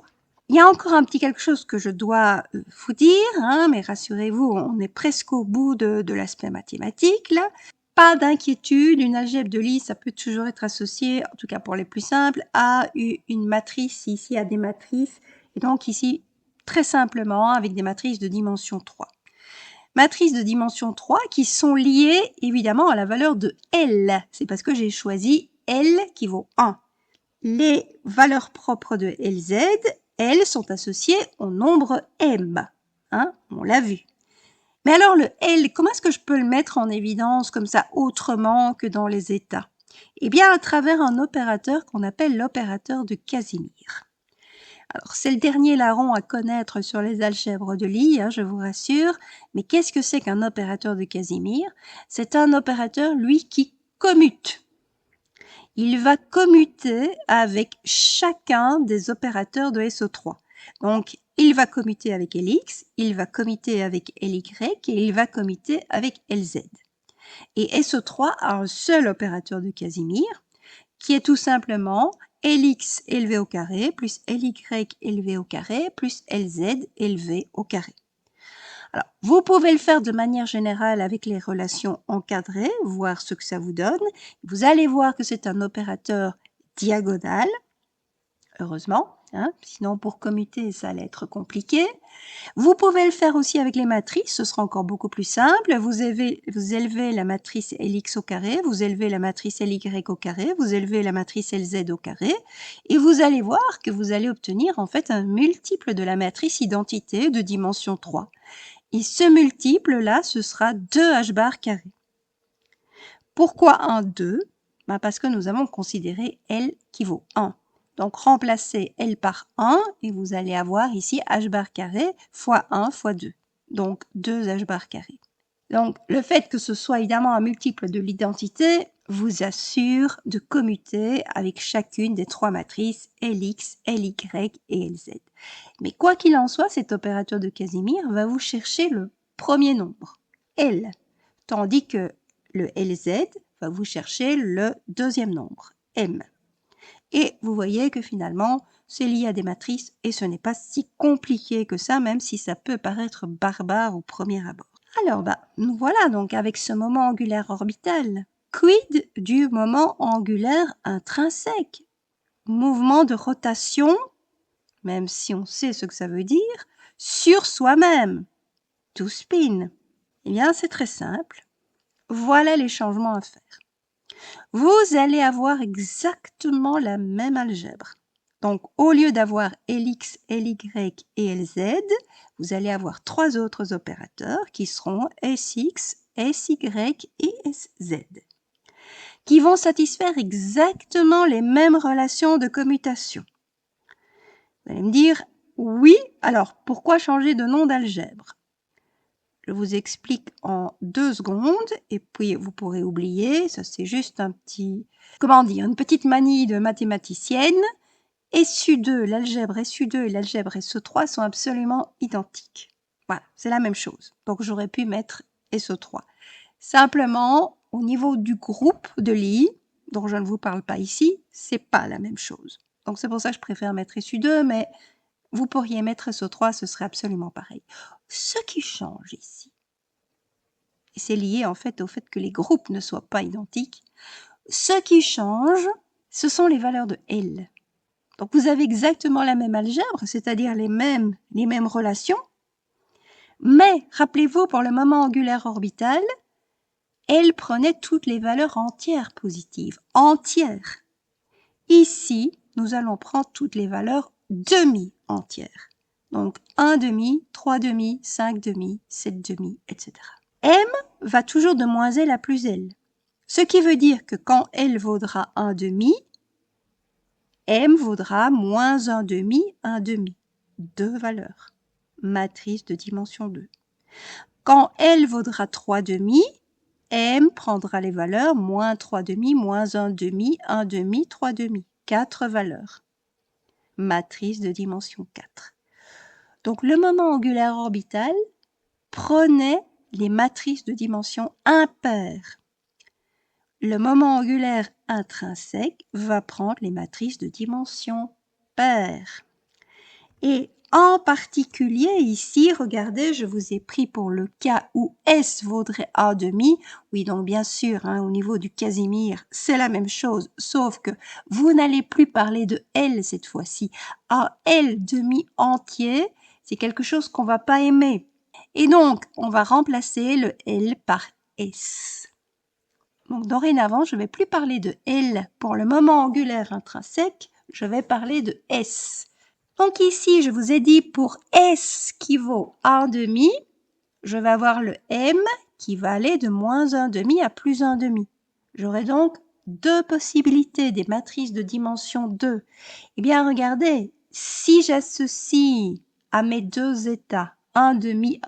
Speaker 1: Il y a encore un petit quelque chose que je dois vous dire, hein, mais rassurez-vous, on est presque au bout de l'aspect mathématique là. Pas d'inquiétude, une algèbre de Lie, ça peut toujours être associé, en tout cas pour les plus simples, à une matrice, ici à des matrices, et donc ici très simplement avec des matrices de dimension 3. Matrices de dimension 3 qui sont liées évidemment à la valeur de L. C'est parce que j'ai choisi L qui vaut 1. Les valeurs propres de LZ, elles sont associées au nombre M. Hein, on l'a vu. Mais alors le L, comment est-ce que je peux le mettre en évidence comme ça autrement que dans les états? Eh bien à travers un opérateur qu'on appelle l'opérateur de Casimir. Alors c'est le dernier larron à connaître sur les algèbres de Lie, hein, je vous rassure, mais qu'est-ce que c'est qu'un opérateur de Casimir? C'est un opérateur, lui, qui commute. Il va commuter avec chacun des opérateurs de SO3. Donc, il va commuter avec LX, il va commuter avec LY et il va commuter avec LZ. Et SO3 a un seul opérateur de Casimir qui est tout simplement LX élevé au carré plus LY élevé au carré plus LZ élevé au carré. Alors, vous pouvez le faire de manière générale avec les relations encadrées, voir ce que ça vous donne. Vous allez voir que c'est un opérateur diagonal, heureusement, hein, sinon pour commuter, ça allait être compliqué. Vous pouvez le faire aussi avec les matrices, ce sera encore beaucoup plus simple. Vous élevez la matrice LX au carré, vous élevez la matrice LY au carré, vous élevez la matrice LZ au carré, et vous allez voir que vous allez obtenir en fait un multiple de la matrice identité de dimension 3. Et ce multiple-là, ce sera 2H bar carré. Pourquoi un 2 ? Parce que nous avons considéré L qui vaut 1. Donc, remplacez L par 1 et vous allez avoir ici H bar carré fois 1 fois 2. Donc, 2H bar carré. Donc, le fait que ce soit évidemment un multiple de l'identité vous assure de commuter avec chacune des trois matrices LX, LY et LZ. Mais quoi qu'il en soit, cet opérateur de Casimir va vous chercher le premier nombre, L, tandis que le LZ va vous chercher le deuxième nombre, M. Et vous voyez que finalement, c'est lié à des matrices et ce n'est pas si compliqué que ça, même si ça peut paraître barbare au premier abord. Alors, nous voilà donc avec ce moment angulaire orbital. Quid du moment angulaire intrinsèque? Mouvement de rotation, même si on sait ce que ça veut dire, sur soi-même. To spin. Eh bien, c'est très simple. Voilà les changements à faire. Vous allez avoir exactement la même algèbre. Donc, au lieu d'avoir LX, LY et LZ, vous allez avoir trois autres opérateurs qui seront SX, SY et SZ, qui vont satisfaire exactement les mêmes relations de commutation. Vous allez me dire, oui, alors pourquoi changer de nom d'algèbre? Je vous explique en 2 secondes et puis vous pourrez oublier, ça c'est juste un petit, une petite manie de mathématicienne. SU2, l'algèbre SU2 et l'algèbre SO3 sont absolument identiques. Voilà, c'est la même chose. Donc j'aurais pu mettre SO3. Simplement, au niveau du groupe de Lie, dont je ne vous parle pas ici, c'est pas la même chose. Donc c'est pour ça que je préfère mettre SU2, mais vous pourriez mettre SO3, ce serait absolument pareil. Ce qui change ici, et c'est lié en fait au fait que les groupes ne soient pas identiques, ce qui change, ce sont les valeurs de L. Donc vous avez exactement la même algèbre, c'est-à-dire les mêmes relations, mais rappelez-vous pour le moment angulaire orbital, L prenait toutes les valeurs entières positives, entières. Ici, nous allons prendre toutes les valeurs demi-entières. Donc 1 demi, 3 demi, 5 demi, 7 demi, etc. M va toujours de moins L à plus L. Ce qui veut dire que quand L vaudra 1 demi, M vaudra moins 1 demi, 1 demi. Deux valeurs. Matrice de dimension 2. Quand L vaudra 3 demi, M prendra les valeurs moins 3 demi, moins 1 demi, 1 demi, 3 demi. 4 valeurs. Matrice de dimension 4. Donc le moment angulaire orbital prenait les matrices de dimension impaire. Le moment angulaire intrinsèque va prendre les matrices de dimension paire. Et en particulier ici, regardez, je vous ai pris pour le cas où S vaudrait A demi. Oui, donc bien sûr, au niveau du Casimir, c'est la même chose, sauf que vous n'allez plus parler de L cette fois-ci. A L demi entier, c'est quelque chose qu'on va pas aimer. Et donc, on va remplacer le L par S. Donc, dorénavant, je ne vais plus parler de L pour le moment angulaire intrinsèque, je vais parler de S. Donc ici, je vous ai dit pour S qui vaut 1 demi, je vais avoir le M qui va aller de moins 1 demi à plus 1 demi. J'aurai donc deux possibilités des matrices de dimension 2. Eh bien, regardez, si j'associe à mes deux états 1 demi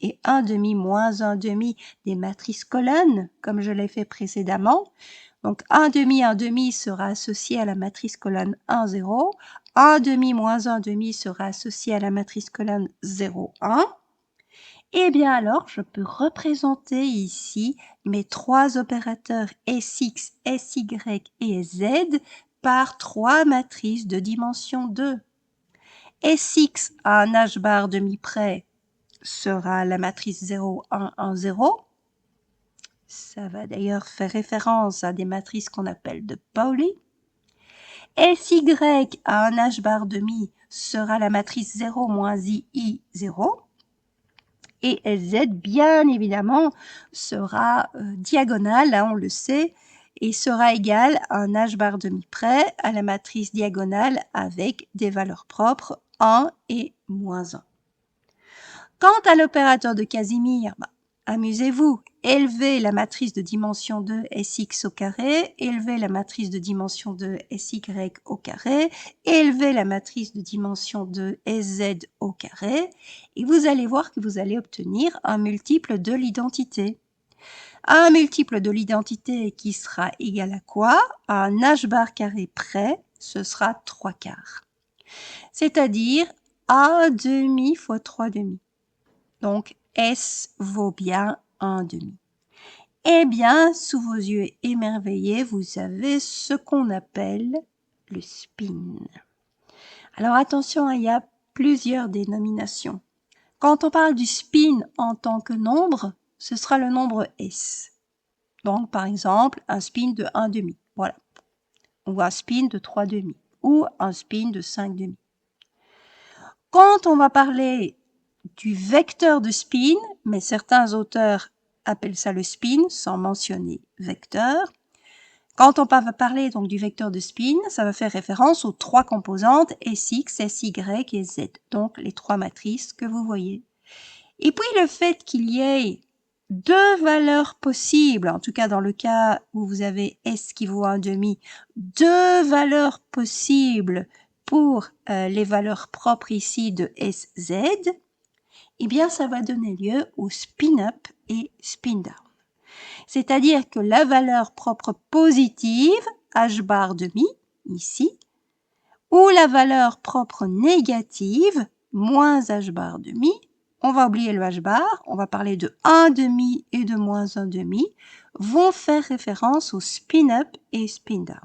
Speaker 1: et 1 demi moins 1 demi des matrices colonnes, comme je l'ai fait précédemment, donc 1 demi sera associé à la matrice colonne 1, 0. 1 demi moins 1 demi sera associé à la matrice colonne 0, 1. Et bien alors, je peux représenter ici mes trois opérateurs Sx, Sy et Z par trois matrices de dimension 2. Sx à un h-bar demi près sera la matrice 0, 1, 1, 0. Ça va d'ailleurs faire référence à des matrices qu'on appelle de Pauli. Sy à un h-bar demi sera la matrice 0 moins I, 0. Et Sz, bien évidemment, sera diagonale, on le sait, et sera égal à un h-bar demi près à la matrice diagonale avec des valeurs propres 1 et moins 1. Quant à l'opérateur de Casimir, amusez-vous, élevez la matrice de dimension 2 Sx au carré, élevez la matrice de dimension 2 Sy au carré, élevez la matrice de dimension 2 Sz au carré, et vous allez voir que vous allez obtenir un multiple de l'identité. Un multiple de l'identité qui sera égal à quoi? À un h-bar carré près, ce sera 3 quarts. C'est-à-dire A demi fois 3 demi. Donc, S vaut bien 1 demi. Eh bien, sous vos yeux émerveillés, vous avez ce qu'on appelle le spin. Alors attention, il y a plusieurs dénominations. Quand on parle du spin en tant que nombre, ce sera le nombre S. Donc, par exemple, un spin de 1 demi, voilà. Ou un spin de 3 demi, ou un spin de 5 demi. Quand on va parler du vecteur de spin, mais certains auteurs appellent ça le spin sans mentionner vecteur. Quand on va parler donc du vecteur de spin, ça va faire référence aux trois composantes Sx, Sy et Z, donc les trois matrices que vous voyez. Et puis le fait qu'il y ait deux valeurs possibles, en tout cas dans le cas où vous avez S qui vaut 1 demi, deux valeurs possibles pour les valeurs propres ici de Sz, eh bien, ça va donner lieu au spin-up et spin-down. C'est-à-dire que la valeur propre positive, h-bar demi, ici, ou la valeur propre négative, moins h-bar demi, on va oublier le h-bar, on va parler de 1 demi et de moins 1 demi, vont faire référence au spin-up et spin-down.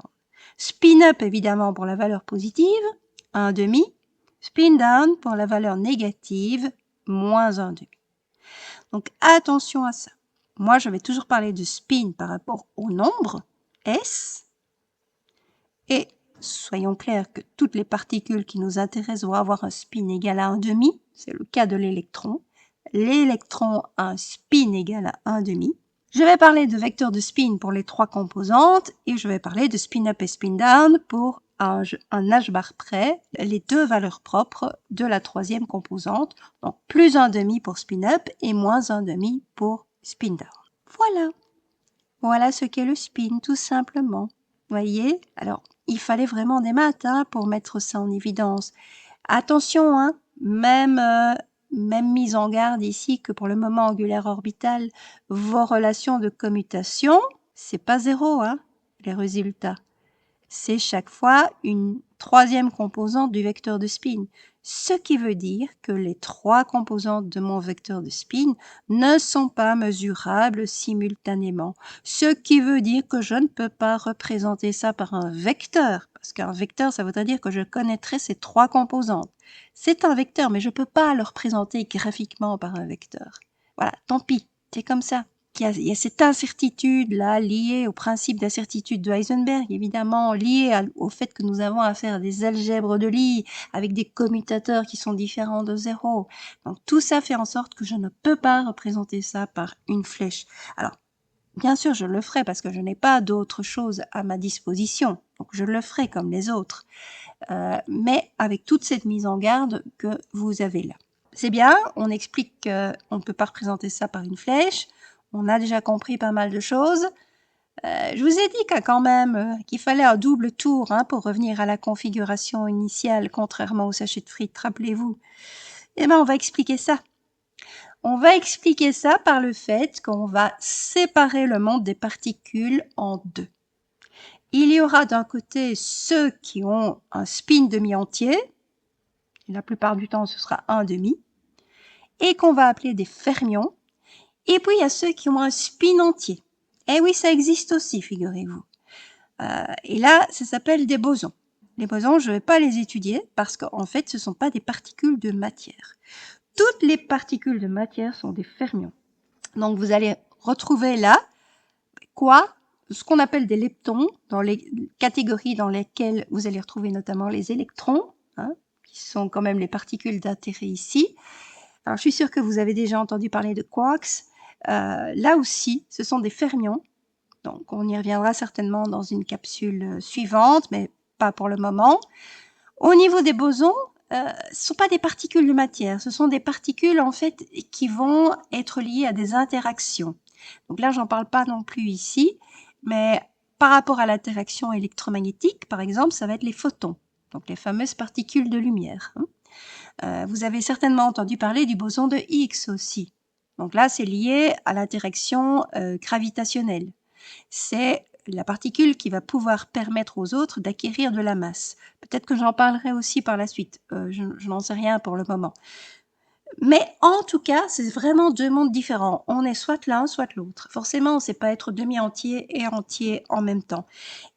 Speaker 1: Spin-up, évidemment, pour la valeur positive, 1 demi, spin-down pour la valeur négative, moins 1 demi. Donc, attention à ça. Moi, je vais toujours parler de spin par rapport au nombre, S. Et soyons clairs que toutes les particules qui nous intéressent vont avoir un spin égal à 1 demi. C'est le cas de l'électron. L'électron a un spin égal à 1 demi. Je vais parler de vecteur de spin pour les trois composantes et je vais parler de spin-up et spin-down pour un h-bar près, les deux valeurs propres de la troisième composante. Donc, plus 1 demi pour spin-up et moins 1 demi pour spin-down. Voilà. Voilà ce qu'est le spin, tout simplement. Voyez? Alors, il fallait vraiment des maths pour mettre ça en évidence. Attention, même mise en garde ici que pour le moment angulaire orbital, vos relations de commutation, c'est pas zéro, les résultats. c'est chaque fois une troisième composante du vecteur de spin. Ce qui veut dire que les 3 composantes de mon vecteur de spin ne sont pas mesurables simultanément. Ce qui veut dire que je ne peux pas représenter ça par un vecteur. Parce qu'un vecteur, ça voudrait dire que je connaîtrais ces 3 composantes. C'est un vecteur, mais je ne peux pas le représenter graphiquement par un vecteur. Voilà, tant pis, c'est comme ça. Il y a cette incertitude-là liée au principe d'incertitude de Heisenberg, évidemment, liée au fait que nous avons affaire à des algèbres de Lie avec des commutateurs qui sont différents de 0. Donc tout ça fait en sorte que je ne peux pas représenter ça par une flèche. Alors, bien sûr, je le ferai parce que je n'ai pas d'autre chose à ma disposition. Donc je le ferai comme les autres. Mais avec toute cette mise en garde que vous avez là. C'est bien, on explique qu'on ne peut pas représenter ça par une flèche. On a déjà compris pas mal de choses. Je vous ai dit quand même qu'il fallait un double tour pour revenir à la configuration initiale, contrairement au sachet de frites, rappelez-vous. Eh bien, on va expliquer ça. On va expliquer ça par le fait qu'on va séparer le monde des particules en deux. Il y aura d'un côté ceux qui ont un spin demi-entier, la plupart du temps ce sera un demi, et qu'on va appeler des fermions. Et puis il y a ceux qui ont un spin entier. Eh oui, ça existe aussi, figurez-vous. Et là, ça s'appelle des bosons. Les bosons, je ne vais pas les étudier parce qu'en fait, ce ne sont pas des particules de matière. Toutes les particules de matière sont des fermions. Donc vous allez retrouver là ce qu'on appelle des leptons, dans les catégories dans lesquelles vous allez retrouver notamment les électrons, qui sont quand même les particules d'intérêt ici. Alors je suis sûre que vous avez déjà entendu parler de quarks. Là aussi, ce sont des fermions. Donc on y reviendra certainement dans une capsule suivante, mais pas pour le moment. Au niveau des bosons, ce ne sont pas des particules de matière, ce sont des particules en fait qui vont être liées à des interactions. Donc là, j'en parle pas non plus ici, mais par rapport à l'interaction électromagnétique, par exemple, ça va être les photons, donc les fameuses particules de lumière. Vous avez certainement entendu parler du boson de Higgs aussi. Donc là, c'est lié à l'interaction gravitationnelle. C'est la particule qui va pouvoir permettre aux autres d'acquérir de la masse. Peut-être que j'en parlerai aussi par la suite. Je n'en sais rien pour le moment. Mais en tout cas, c'est vraiment deux mondes différents. On est soit l'un, soit l'autre. Forcément, on ne sait pas être demi-entier et entier en même temps.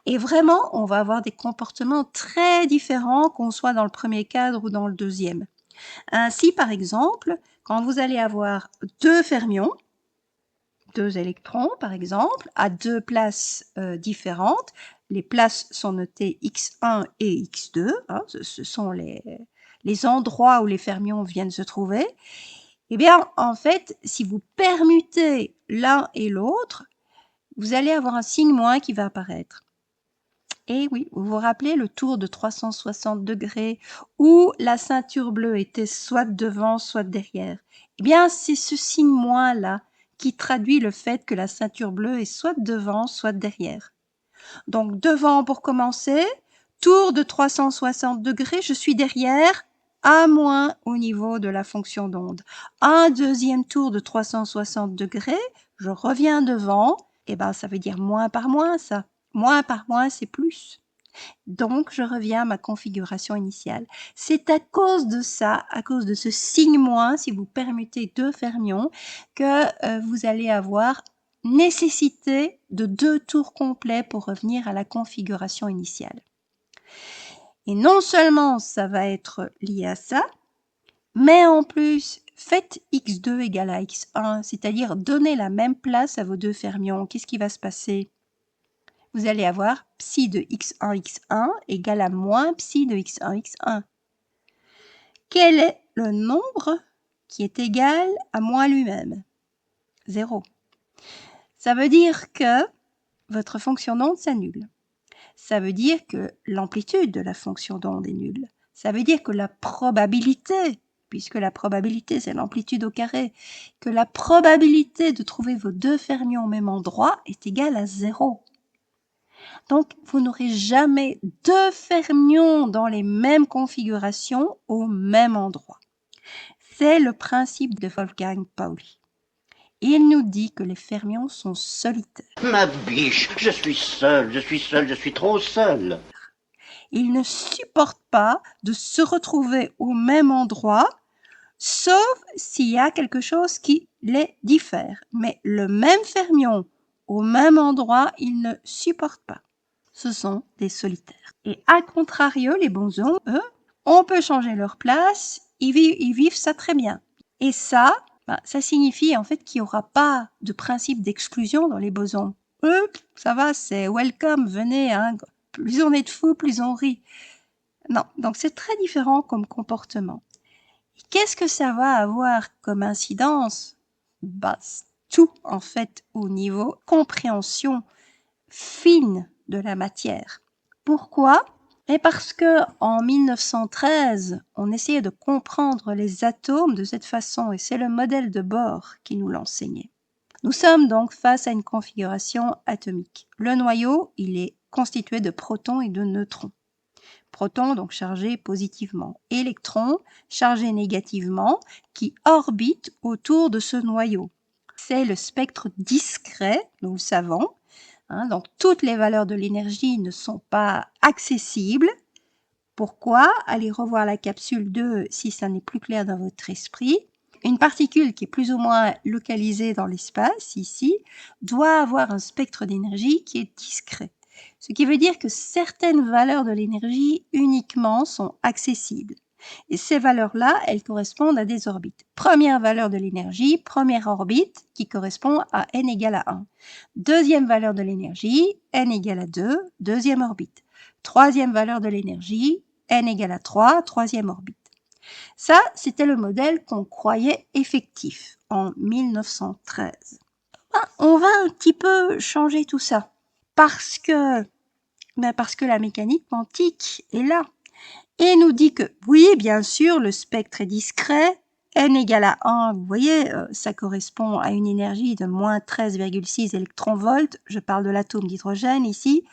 Speaker 1: Et vraiment, on va avoir des comportements très différents, qu'on soit dans le premier cadre ou dans le deuxième. Ainsi, par exemple, quand vous allez avoir deux fermions, 2 électrons, par exemple, à 2 places différentes. Les places sont notées X1 et X2. Ce sont les endroits où les fermions viennent se trouver. Eh bien, en fait, si vous permutez l'un et l'autre, vous allez avoir un signe moins qui va apparaître. Et oui, vous vous rappelez le tour de 360 degrés où la ceinture bleue était soit devant, soit derrière. Eh bien, c'est ce signe moins-là qui traduit le fait que la ceinture bleue est soit devant, soit derrière. Donc, devant pour commencer, tour de 360 degrés, je suis derrière, à moins au niveau de la fonction d'onde. Un deuxième tour de 360 degrés, je reviens devant, et ben ça veut dire moins par moins ça. Moins par moins, c'est plus. Donc, je reviens à ma configuration initiale. C'est à cause de ça, à cause de ce signe moins, si vous permutez deux fermions, que vous allez avoir nécessité de 2 tours complets pour revenir à la configuration initiale. Et non seulement ça va être lié à ça, mais en plus, faites x2 égale à x1, c'est-à-dire donnez la même place à vos deux fermions. Qu'est-ce qui va se passer ? Vous allez avoir psi de x1, x1 égale à moins psi de x1, x1. Quel est le nombre qui est égal à moins lui-même ? 0. Ça veut dire que votre fonction d'onde s'annule. Ça veut dire que l'amplitude de la fonction d'onde est nulle. Ça veut dire que la probabilité, puisque la probabilité c'est l'amplitude au carré, que la probabilité de trouver vos deux fermions au même endroit est égale à 0. Donc, vous n'aurez jamais deux fermions dans les mêmes configurations au même endroit. C'est le principe de Wolfgang Pauli. Il nous dit que les fermions sont solitaires.
Speaker 2: Ma biche, je suis seul, je suis trop seul.
Speaker 1: Ils ne supportent pas de se retrouver au même endroit, sauf s'il y a quelque chose qui les diffère. Mais le même fermion au même endroit, ils ne supportent pas. Ce sont des solitaires. Et à contrario, les bosons, eux, on peut changer leur place, ils vivent ça très bien. Et ça, ça signifie en fait qu'il n'y aura pas de principe d'exclusion dans les bosons. Eux, ça va, c'est welcome, venez, hein. Plus on est de fous, plus on rit. Non, donc c'est très différent comme comportement. Et qu'est-ce que ça va avoir comme incidence? Tout en fait au niveau compréhension fine de la matière. Pourquoi? Et parce que en 1913, on essayait de comprendre les atomes de cette façon, et c'est le modèle de Bohr qui nous l'enseignait. Nous sommes donc face à une configuration atomique. Le noyau, il est constitué de protons et de neutrons. Protons donc chargés positivement, électrons chargés négativement qui orbitent autour de ce noyau. C'est le spectre discret, nous le savons. Donc toutes les valeurs de l'énergie ne sont pas accessibles. Pourquoi? Allez revoir la capsule 2 si ça n'est plus clair dans votre esprit. Une particule qui est plus ou moins localisée dans l'espace, ici, doit avoir un spectre d'énergie qui est discret. Ce qui veut dire que certaines valeurs de l'énergie uniquement sont accessibles. Et ces valeurs-là, elles correspondent à des orbites. Première valeur de l'énergie, première orbite qui correspond à n égale à 1. Deuxième valeur de l'énergie, n égale à 2, deuxième orbite. Troisième valeur de l'énergie, n égale à 3, troisième orbite. Ça, c'était le modèle qu'on croyait effectif en 1913. On va un petit peu changer tout ça parce que la mécanique quantique est là et nous dit que oui, bien sûr, le spectre est discret, n égale à 1, vous voyez, ça correspond à une énergie de moins 13,6 électronvolts, je parle de l'atome d'hydrogène ici.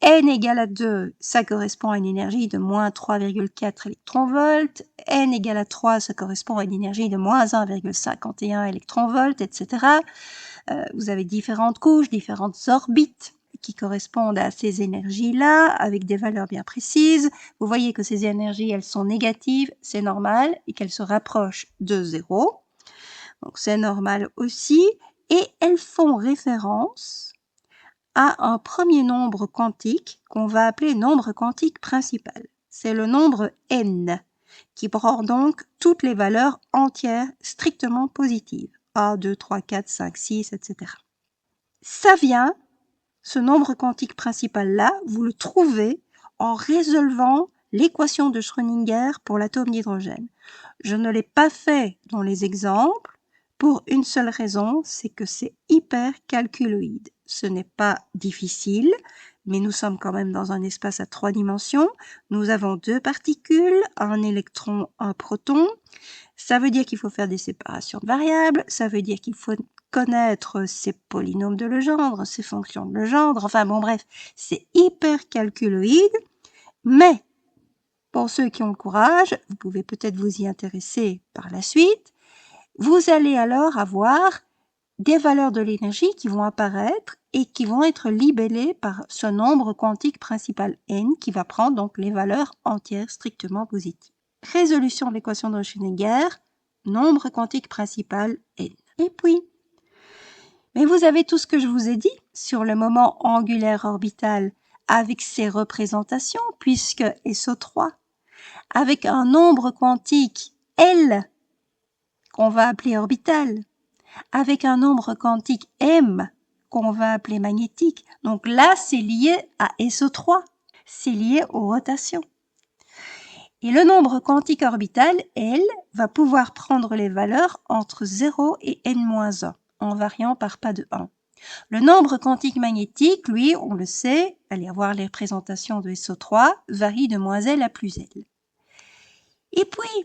Speaker 1: N égale à 2, ça correspond à une énergie de moins 3,4 électronvolts. N égale à 3, ça correspond à une énergie de moins 1,51 électronvolts, etc. Vous avez différentes couches, différentes orbites qui correspondent à ces énergies-là, avec des valeurs bien précises. Vous voyez que ces énergies, elles sont négatives, c'est normal, et qu'elles se rapprochent de 0. Donc c'est normal aussi. Et elles font référence à un premier nombre quantique qu'on va appeler nombre quantique principal. C'est le nombre n, qui prend donc toutes les valeurs entières strictement positives. 1, 2, 3, 4, 5, 6, etc. Ça vient, ce nombre quantique principal-là, vous le trouvez en résolvant l'équation de Schrödinger pour l'atome d'hydrogène. Je ne l'ai pas fait dans les exemples pour une seule raison, c'est que c'est hyper calculoïde. Ce n'est pas difficile, mais nous sommes quand même dans un espace à 3 dimensions. Nous avons 2 particules, un électron, un proton. Ça veut dire qu'il faut faire des séparations de variables, ça veut dire qu'il faut connaître ces polynômes de Legendre, ces fonctions de Legendre, enfin bon bref, c'est hyper calculoïde, mais pour ceux qui ont le courage, vous pouvez peut-être vous y intéresser par la suite, vous allez alors avoir des valeurs de l'énergie qui vont apparaître et qui vont être libellées par ce nombre quantique principal n qui va prendre donc les valeurs entières strictement positives. Résolution de l'équation de Schrödinger, nombre quantique principal n. Et puis, mais vous avez tout ce que je vous ai dit sur le moment angulaire orbital avec ses représentations, puisque SO3, avec un nombre quantique L qu'on va appeler orbital, avec un nombre quantique M qu'on va appeler magnétique. Donc là, c'est lié à SO3, c'est lié aux rotations. Et le nombre quantique orbital, L, va pouvoir prendre les valeurs entre 0 et n-1, en variant par pas de 1. Le nombre quantique magnétique, lui, on le sait, allez voir les représentations de SO3, varie de moins L à plus L. Et puis,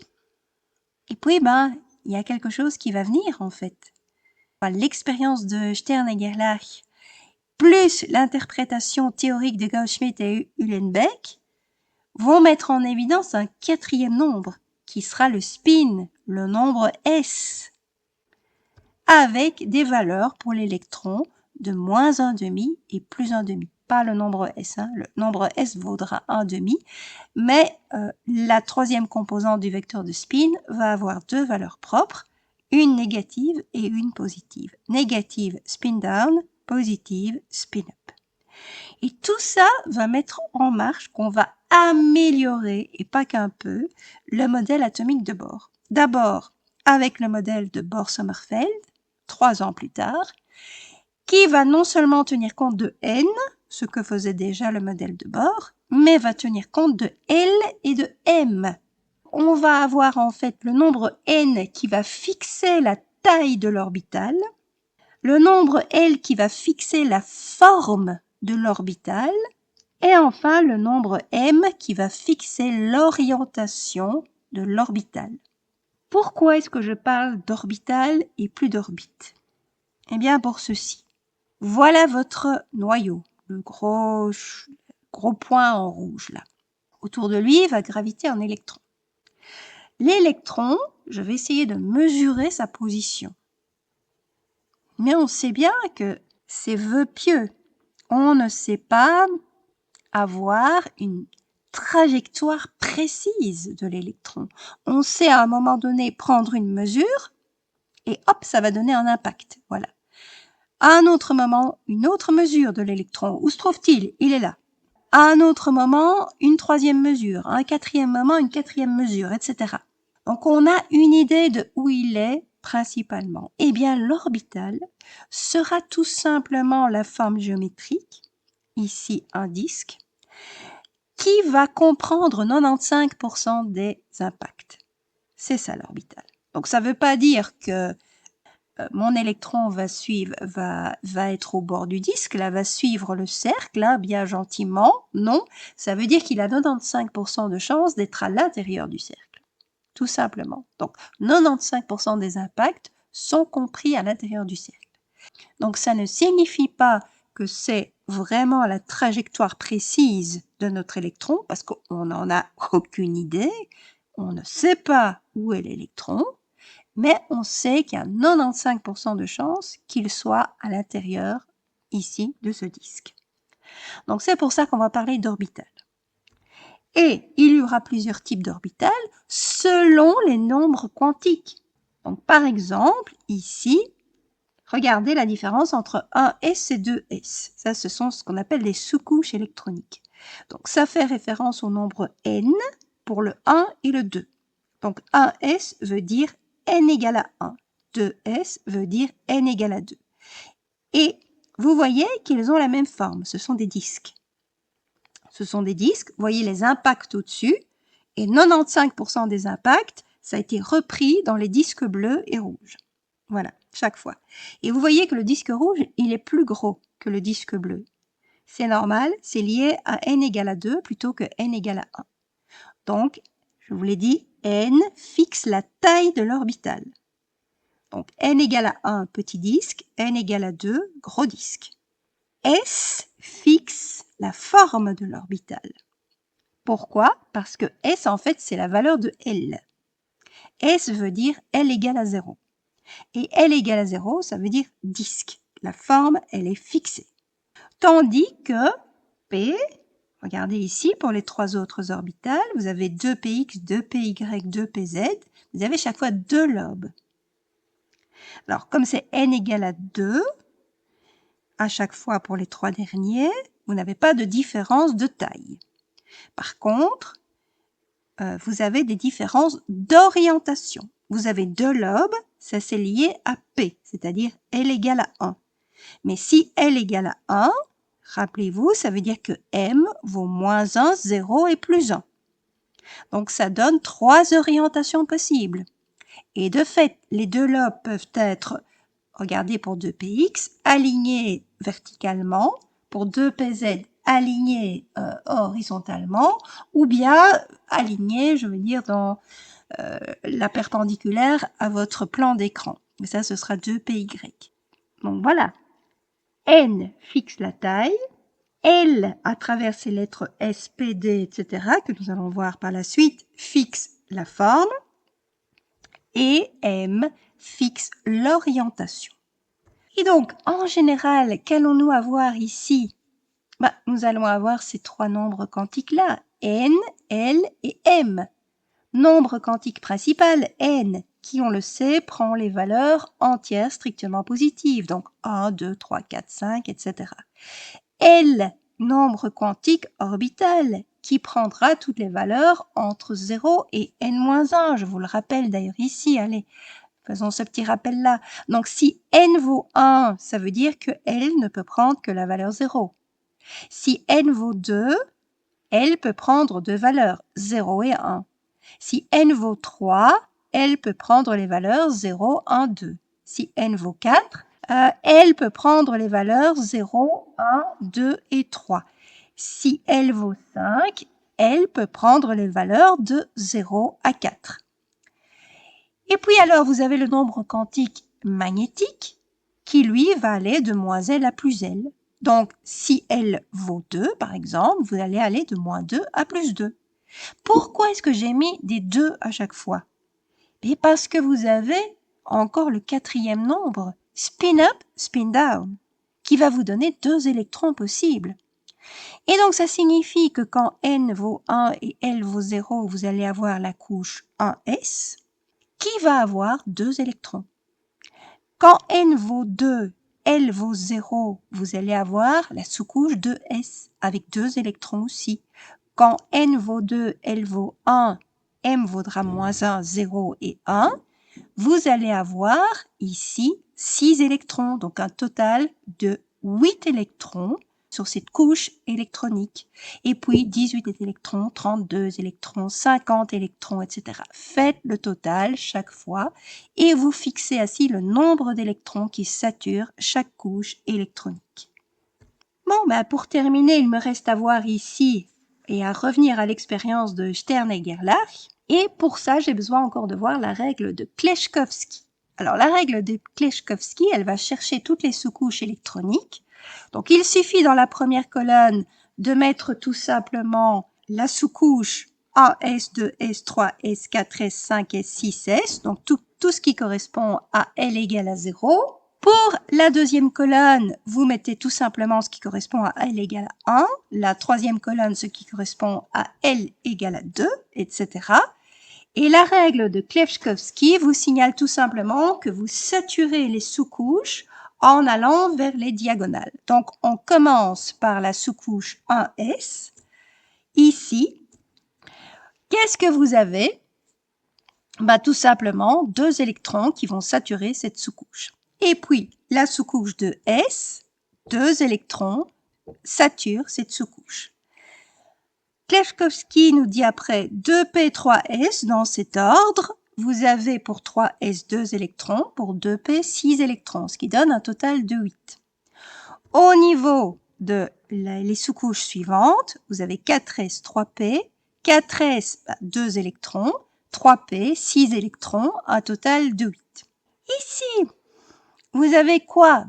Speaker 1: il y a quelque chose qui va venir, en fait. L'expérience de Stern et Gerlach, plus l'interprétation théorique de Gauss-Schmidt et Uhlenbeck, vont mettre en évidence un quatrième nombre, qui sera le spin, le nombre S. avec des valeurs pour l'électron de moins 1,5 et plus 1,5. Pas le nombre S, hein. Le nombre S vaudra 1,5, mais la troisième composante du vecteur de spin va avoir deux valeurs propres, une négative et une positive. Négative, spin down, positive, spin up. Et tout ça va mettre en marche qu'on va améliorer, et pas qu'un peu, le modèle atomique de Bohr. D'abord, avec le modèle de Bohr-Sommerfeld, 3 ans plus tard, qui va non seulement tenir compte de n, ce que faisait déjà le modèle de Bohr, mais va tenir compte de L et de M. On va avoir en fait le nombre n qui va fixer la taille de l'orbital, le nombre L qui va fixer la forme de l'orbital, et enfin le nombre M qui va fixer l'orientation de l'orbital. Pourquoi est-ce que je parle d'orbital et plus d'orbite? Eh bien pour ceci. Voilà votre noyau, le gros point en rouge là. Autour de lui va graviter un électron. L'électron, je vais essayer de mesurer sa position. Mais on sait bien que c'est vœu pieux. On ne sait pas avoir une trajectoire précise de l'électron. On sait à un moment donné prendre une mesure et hop, ça va donner un impact. Voilà. À un autre moment, une autre mesure de l'électron. Où se trouve-t-il? Il est là. À un autre moment, une troisième mesure. À un quatrième moment, une quatrième mesure, etc. Donc, on a une idée de où il est principalement. Eh bien, l'orbital sera tout simplement la forme géométrique, ici un disque, qui va comprendre 95% des impacts. C'est ça l'orbital. Donc, ça ne veut pas dire que mon électron va être au bord du disque, là, va suivre le cercle, là, bien gentiment. Non, ça veut dire qu'il a 95% de chance d'être à l'intérieur du cercle. Tout simplement. Donc, 95% des impacts sont compris à l'intérieur du cercle. Donc, ça ne signifie pas que c'est vraiment la trajectoire précise de notre électron, parce qu'on n'en a aucune idée. On ne sait pas où est l'électron. Mais on sait qu'il y a 95% de chances qu'il soit à l'intérieur, ici, de ce disque. Donc c'est pour ça qu'on va parler d'orbital. Et il y aura plusieurs types d'orbitales selon les nombres quantiques. Donc par exemple, ici, regardez la différence entre 1s et 2s. Ça, ce sont ce qu'on appelle les sous-couches électroniques. Donc ça fait référence au nombre n pour le 1 et le 2. Donc 1s veut dire n égale à 1. 2s veut dire n égale à 2. Et vous voyez qu'ils ont la même forme, ce sont des disques. Ce sont des disques, vous voyez les impacts au-dessus, et 95% des impacts, ça a été repris dans les disques bleus et rouges. Voilà, chaque fois. Et vous voyez que le disque rouge, il est plus gros que le disque bleu. C'est normal, c'est lié à n égale à 2 plutôt que n égale à 1. Donc, je vous l'ai dit, n fixe la taille de l'orbital. Donc, n égale à 1, petit disque, n égale à 2, gros disque. S fixe la forme de l'orbital. Pourquoi? Parce que S, en fait, c'est la valeur de L. S veut dire L égale à 0. Et L égale à 0, ça veut dire disque. La forme, elle est fixée. Tandis que P, regardez ici, pour les trois autres orbitales, vous avez 2px, 2py, 2pz. Vous avez chaque fois deux lobes. Alors, comme c'est n égale à 2, à chaque fois pour les trois derniers, vous n'avez pas de différence de taille. Par contre, vous avez des différences d'orientation. Vous avez deux lobes, ça c'est lié à P, c'est-à-dire L égale à 1. Mais si L égale à 1, rappelez-vous, ça veut dire que M vaut moins 1, 0 et plus 1. Donc ça donne trois orientations possibles. Et de fait, les deux lobes peuvent être, regardez pour 2px, alignés verticalement, pour 2pz, alignés horizontalement, ou bien alignés, je veux dire, dans la perpendiculaire à votre plan d'écran. Mais ça, ce sera 2py. Donc voilà. N fixe la taille. L, à travers ces lettres S, P, D, etc., que nous allons voir par la suite, fixe la forme. Et M fixe l'orientation. Et donc, en général, qu'allons-nous avoir ici? Nous allons avoir ces trois nombres quantiques-là, n, l et m. Nombre quantique principal, n, qui, on le sait, prend les valeurs entières strictement positives, donc 1, 2, 3, 4, 5, etc. L, nombre quantique orbital, qui prendra toutes les valeurs entre 0 et n-1. Je vous le rappelle d'ailleurs ici, allez, faisons ce petit rappel-là. Donc, si n vaut 1, ça veut dire que L ne peut prendre que la valeur 0. Si n vaut 2, L peut prendre deux valeurs, 0 et 1. Si n vaut 3, L peut prendre les valeurs 0, 1, 2. Si n vaut 4, L peut prendre les valeurs 0, 1, 2 et 3. Si L vaut 5, L peut prendre les valeurs de 0 à 4. Et puis alors, vous avez le nombre quantique magnétique qui, lui, va aller de moins L à plus L. Donc, si L vaut 2, par exemple, vous allez aller de moins 2 à plus 2. Pourquoi est-ce que j'ai mis des 2 à chaque fois? Et parce que vous avez encore le quatrième nombre, spin up, spin down, qui va vous donner 2 électrons possibles. Et donc, ça signifie que quand n vaut 1 et L vaut 0, vous allez avoir la couche 1s, qui va avoir 2 électrons. Quand n vaut 2, L vaut 0, vous allez avoir la sous-couche 2s avec 2 électrons aussi. Quand n vaut 2, L vaut 1, M vaudra moins 1, 0 et 1, vous allez avoir ici 6 électrons, donc un total de 8 électrons sur cette couche électronique. Et puis 18 électrons, 32 électrons, 50 électrons, etc. Faites le total chaque fois et vous fixez ainsi le nombre d'électrons qui saturent chaque couche électronique. Bon, pour terminer, il me reste à voir ici et à revenir à l'expérience de Stern et Gerlach. Et pour ça, j'ai besoin encore de voir la règle de Kleshkovsky. Alors, la règle de Kleshkovsky, elle va chercher toutes les sous-couches électroniques. Donc, il suffit dans la première colonne de mettre tout simplement la sous-couche AS, 2S, 3S, 4S, 5S, 6S, donc tout ce qui correspond à L égale à 0. Pour la deuxième colonne, vous mettez tout simplement ce qui correspond à L égale à 1. La troisième colonne, ce qui correspond à L égale à 2, etc. Et la règle de Kleshkovsky vous signale tout simplement que vous saturez les sous-couches en allant vers les diagonales. Donc, on commence par la sous-couche 1S. Ici, qu'est-ce que vous avez? Tout simplement 2 électrons qui vont saturer cette sous-couche. Et puis, la sous-couche de S, 2 électrons saturent cette sous-couche. Kleshkovsky nous dit après 2p, 3s dans cet ordre. Vous avez pour 3s 2 électrons, pour 2p 6 électrons, ce qui donne un total de 8. Au niveau de les sous-couches suivantes, vous avez 4s, 3p, 4s 2 électrons, 3p 6 électrons, un total de 8. Ici, vous avez quoi?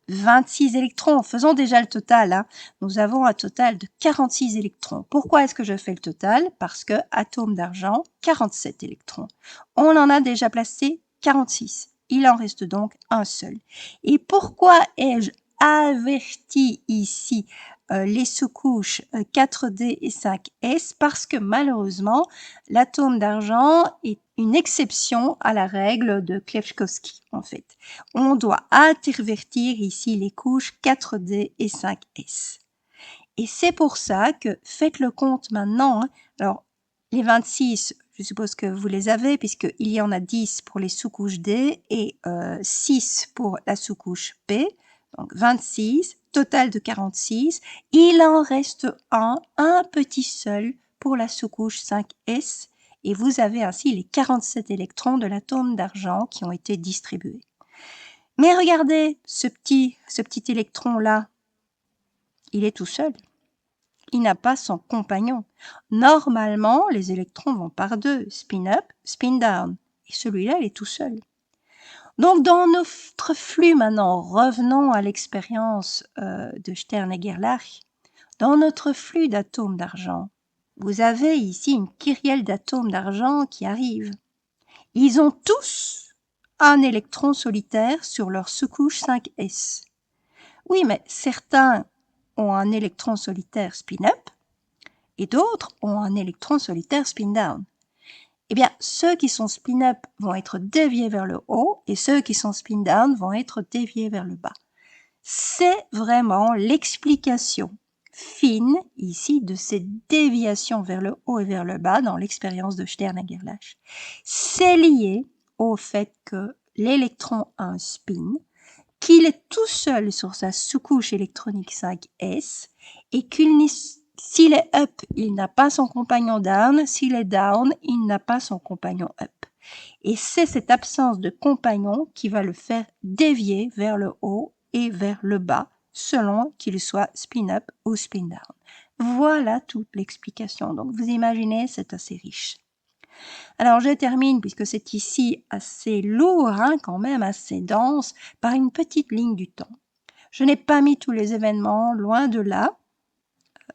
Speaker 1: 26 électrons. Faisons déjà le total. Nous avons un total de 46 électrons. Pourquoi est-ce que je fais le total? Parce que atome d'argent, 47 électrons. On en a déjà placé 46. Il en reste donc un seul. Et pourquoi ai-je averti ici les sous-couches 4D et 5S? Parce que malheureusement, l'atome d'argent est une exception à la règle de Kleshkovsky, en fait. On doit intervertir ici les couches 4D et 5S. Et c'est pour ça que, faites le compte maintenant, alors les 26, je suppose que vous les avez, puisqu'il y en a 10 pour les sous-couches D et 6 pour la sous-couche P, donc 26, total de 46. Il en reste un petit seul pour la sous-couche 5S, et vous avez ainsi les 47 électrons de l'atome d'argent qui ont été distribués. Mais regardez, ce petit électron-là, il est tout seul. Il n'a pas son compagnon. Normalement, les électrons vont par deux, spin up, spin down. Et celui-là, il est tout seul. Donc, dans notre flux maintenant, revenons à l'expérience de Stern et Gerlach. Dans notre flux d'atomes d'argent, vous avez ici une kyrielle d'atomes d'argent qui arrive. Ils ont tous un électron solitaire sur leur sous-couche 5s. Oui, mais certains ont un électron solitaire spin-up et d'autres ont un électron solitaire spin-down. Eh bien, ceux qui sont spin-up vont être déviés vers le haut et ceux qui sont spin-down vont être déviés vers le bas. C'est vraiment l'explication fine ici de ces déviations vers le haut et vers le bas dans l'expérience de Stern-Gerlach. C'est lié au fait que l'électron a un spin, qu'il est tout seul sur sa sous-couche électronique 5s et s'il est up, il n'a pas son compagnon down, s'il est down, il n'a pas son compagnon up. Et c'est cette absence de compagnon qui va le faire dévier vers le haut et vers le bas, selon qu'il soit spin-up ou spin-down. Voilà toute l'explication. Donc, vous imaginez, c'est assez riche. Alors, je termine, puisque c'est ici assez lourd, quand même, assez dense, par une petite ligne du temps. Je n'ai pas mis tous les événements, loin de là,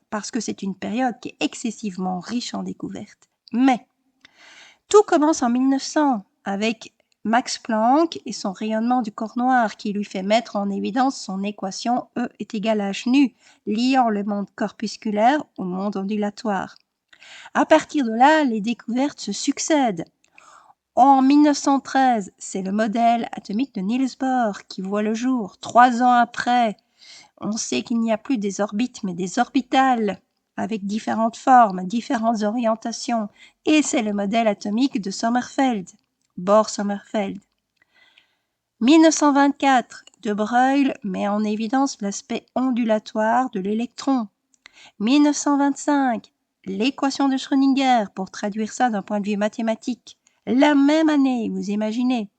Speaker 1: parce que c'est une période qui est excessivement riche en découvertes. Mais tout commence en 1900 avec Max Planck et son rayonnement du corps noir qui lui fait mettre en évidence son équation E est égale à h nu, liant le monde corpusculaire au monde ondulatoire. À partir de là, les découvertes se succèdent. En 1913, c'est le modèle atomique de Niels Bohr qui voit le jour. 3 ans après, on sait qu'il n'y a plus des orbites mais des orbitales avec différentes formes, différentes orientations, et c'est le modèle atomique de Sommerfeld, Bohr-Sommerfeld. 1924, De Broglie met en évidence l'aspect ondulatoire de l'électron. 1925, l'équation de Schrödinger, pour traduire ça d'un point de vue mathématique. La même année, vous imaginez,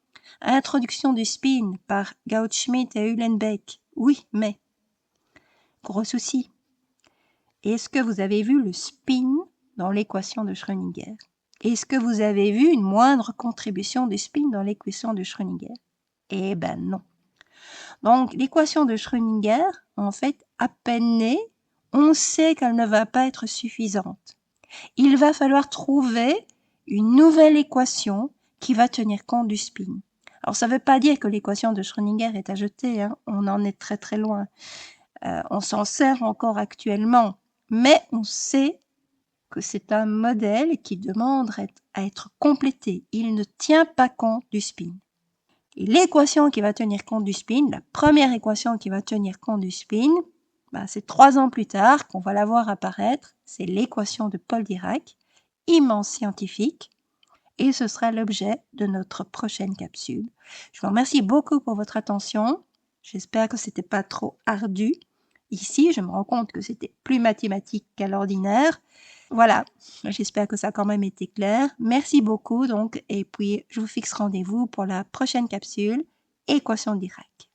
Speaker 1: introduction du spin par Gauss-Schmidt et Uhlenbeck. Oui, mais, gros souci. Est-ce que vous avez vu le spin dans l'équation de Schrödinger? Est-ce que vous avez vu une moindre contribution du spin dans l'équation de Schrödinger? Eh ben non. Donc, l'équation de Schrödinger, en fait, à peine née, on sait qu'elle ne va pas être suffisante. Il va falloir trouver une nouvelle équation qui va tenir compte du spin. Alors, ça ne veut pas dire que l'équation de Schrödinger est à jeter, on en est très très loin. On s'en sert encore actuellement, mais on sait que c'est un modèle qui demande à être complété. Il ne tient pas compte du spin. Et l'équation qui va tenir compte du spin, la première équation qui va tenir compte du spin, c'est 3 ans plus tard qu'on va la voir apparaître. C'est l'équation de Paul Dirac, immense scientifique, et ce sera l'objet de notre prochaine capsule. Je vous remercie beaucoup pour votre attention. J'espère que ce n'était pas trop ardu. Ici, je me rends compte que c'était plus mathématique qu'à l'ordinaire. Voilà, j'espère que ça a quand même été clair. Merci beaucoup donc, et puis je vous fixe rendez-vous pour la prochaine capsule, équation de Dirac.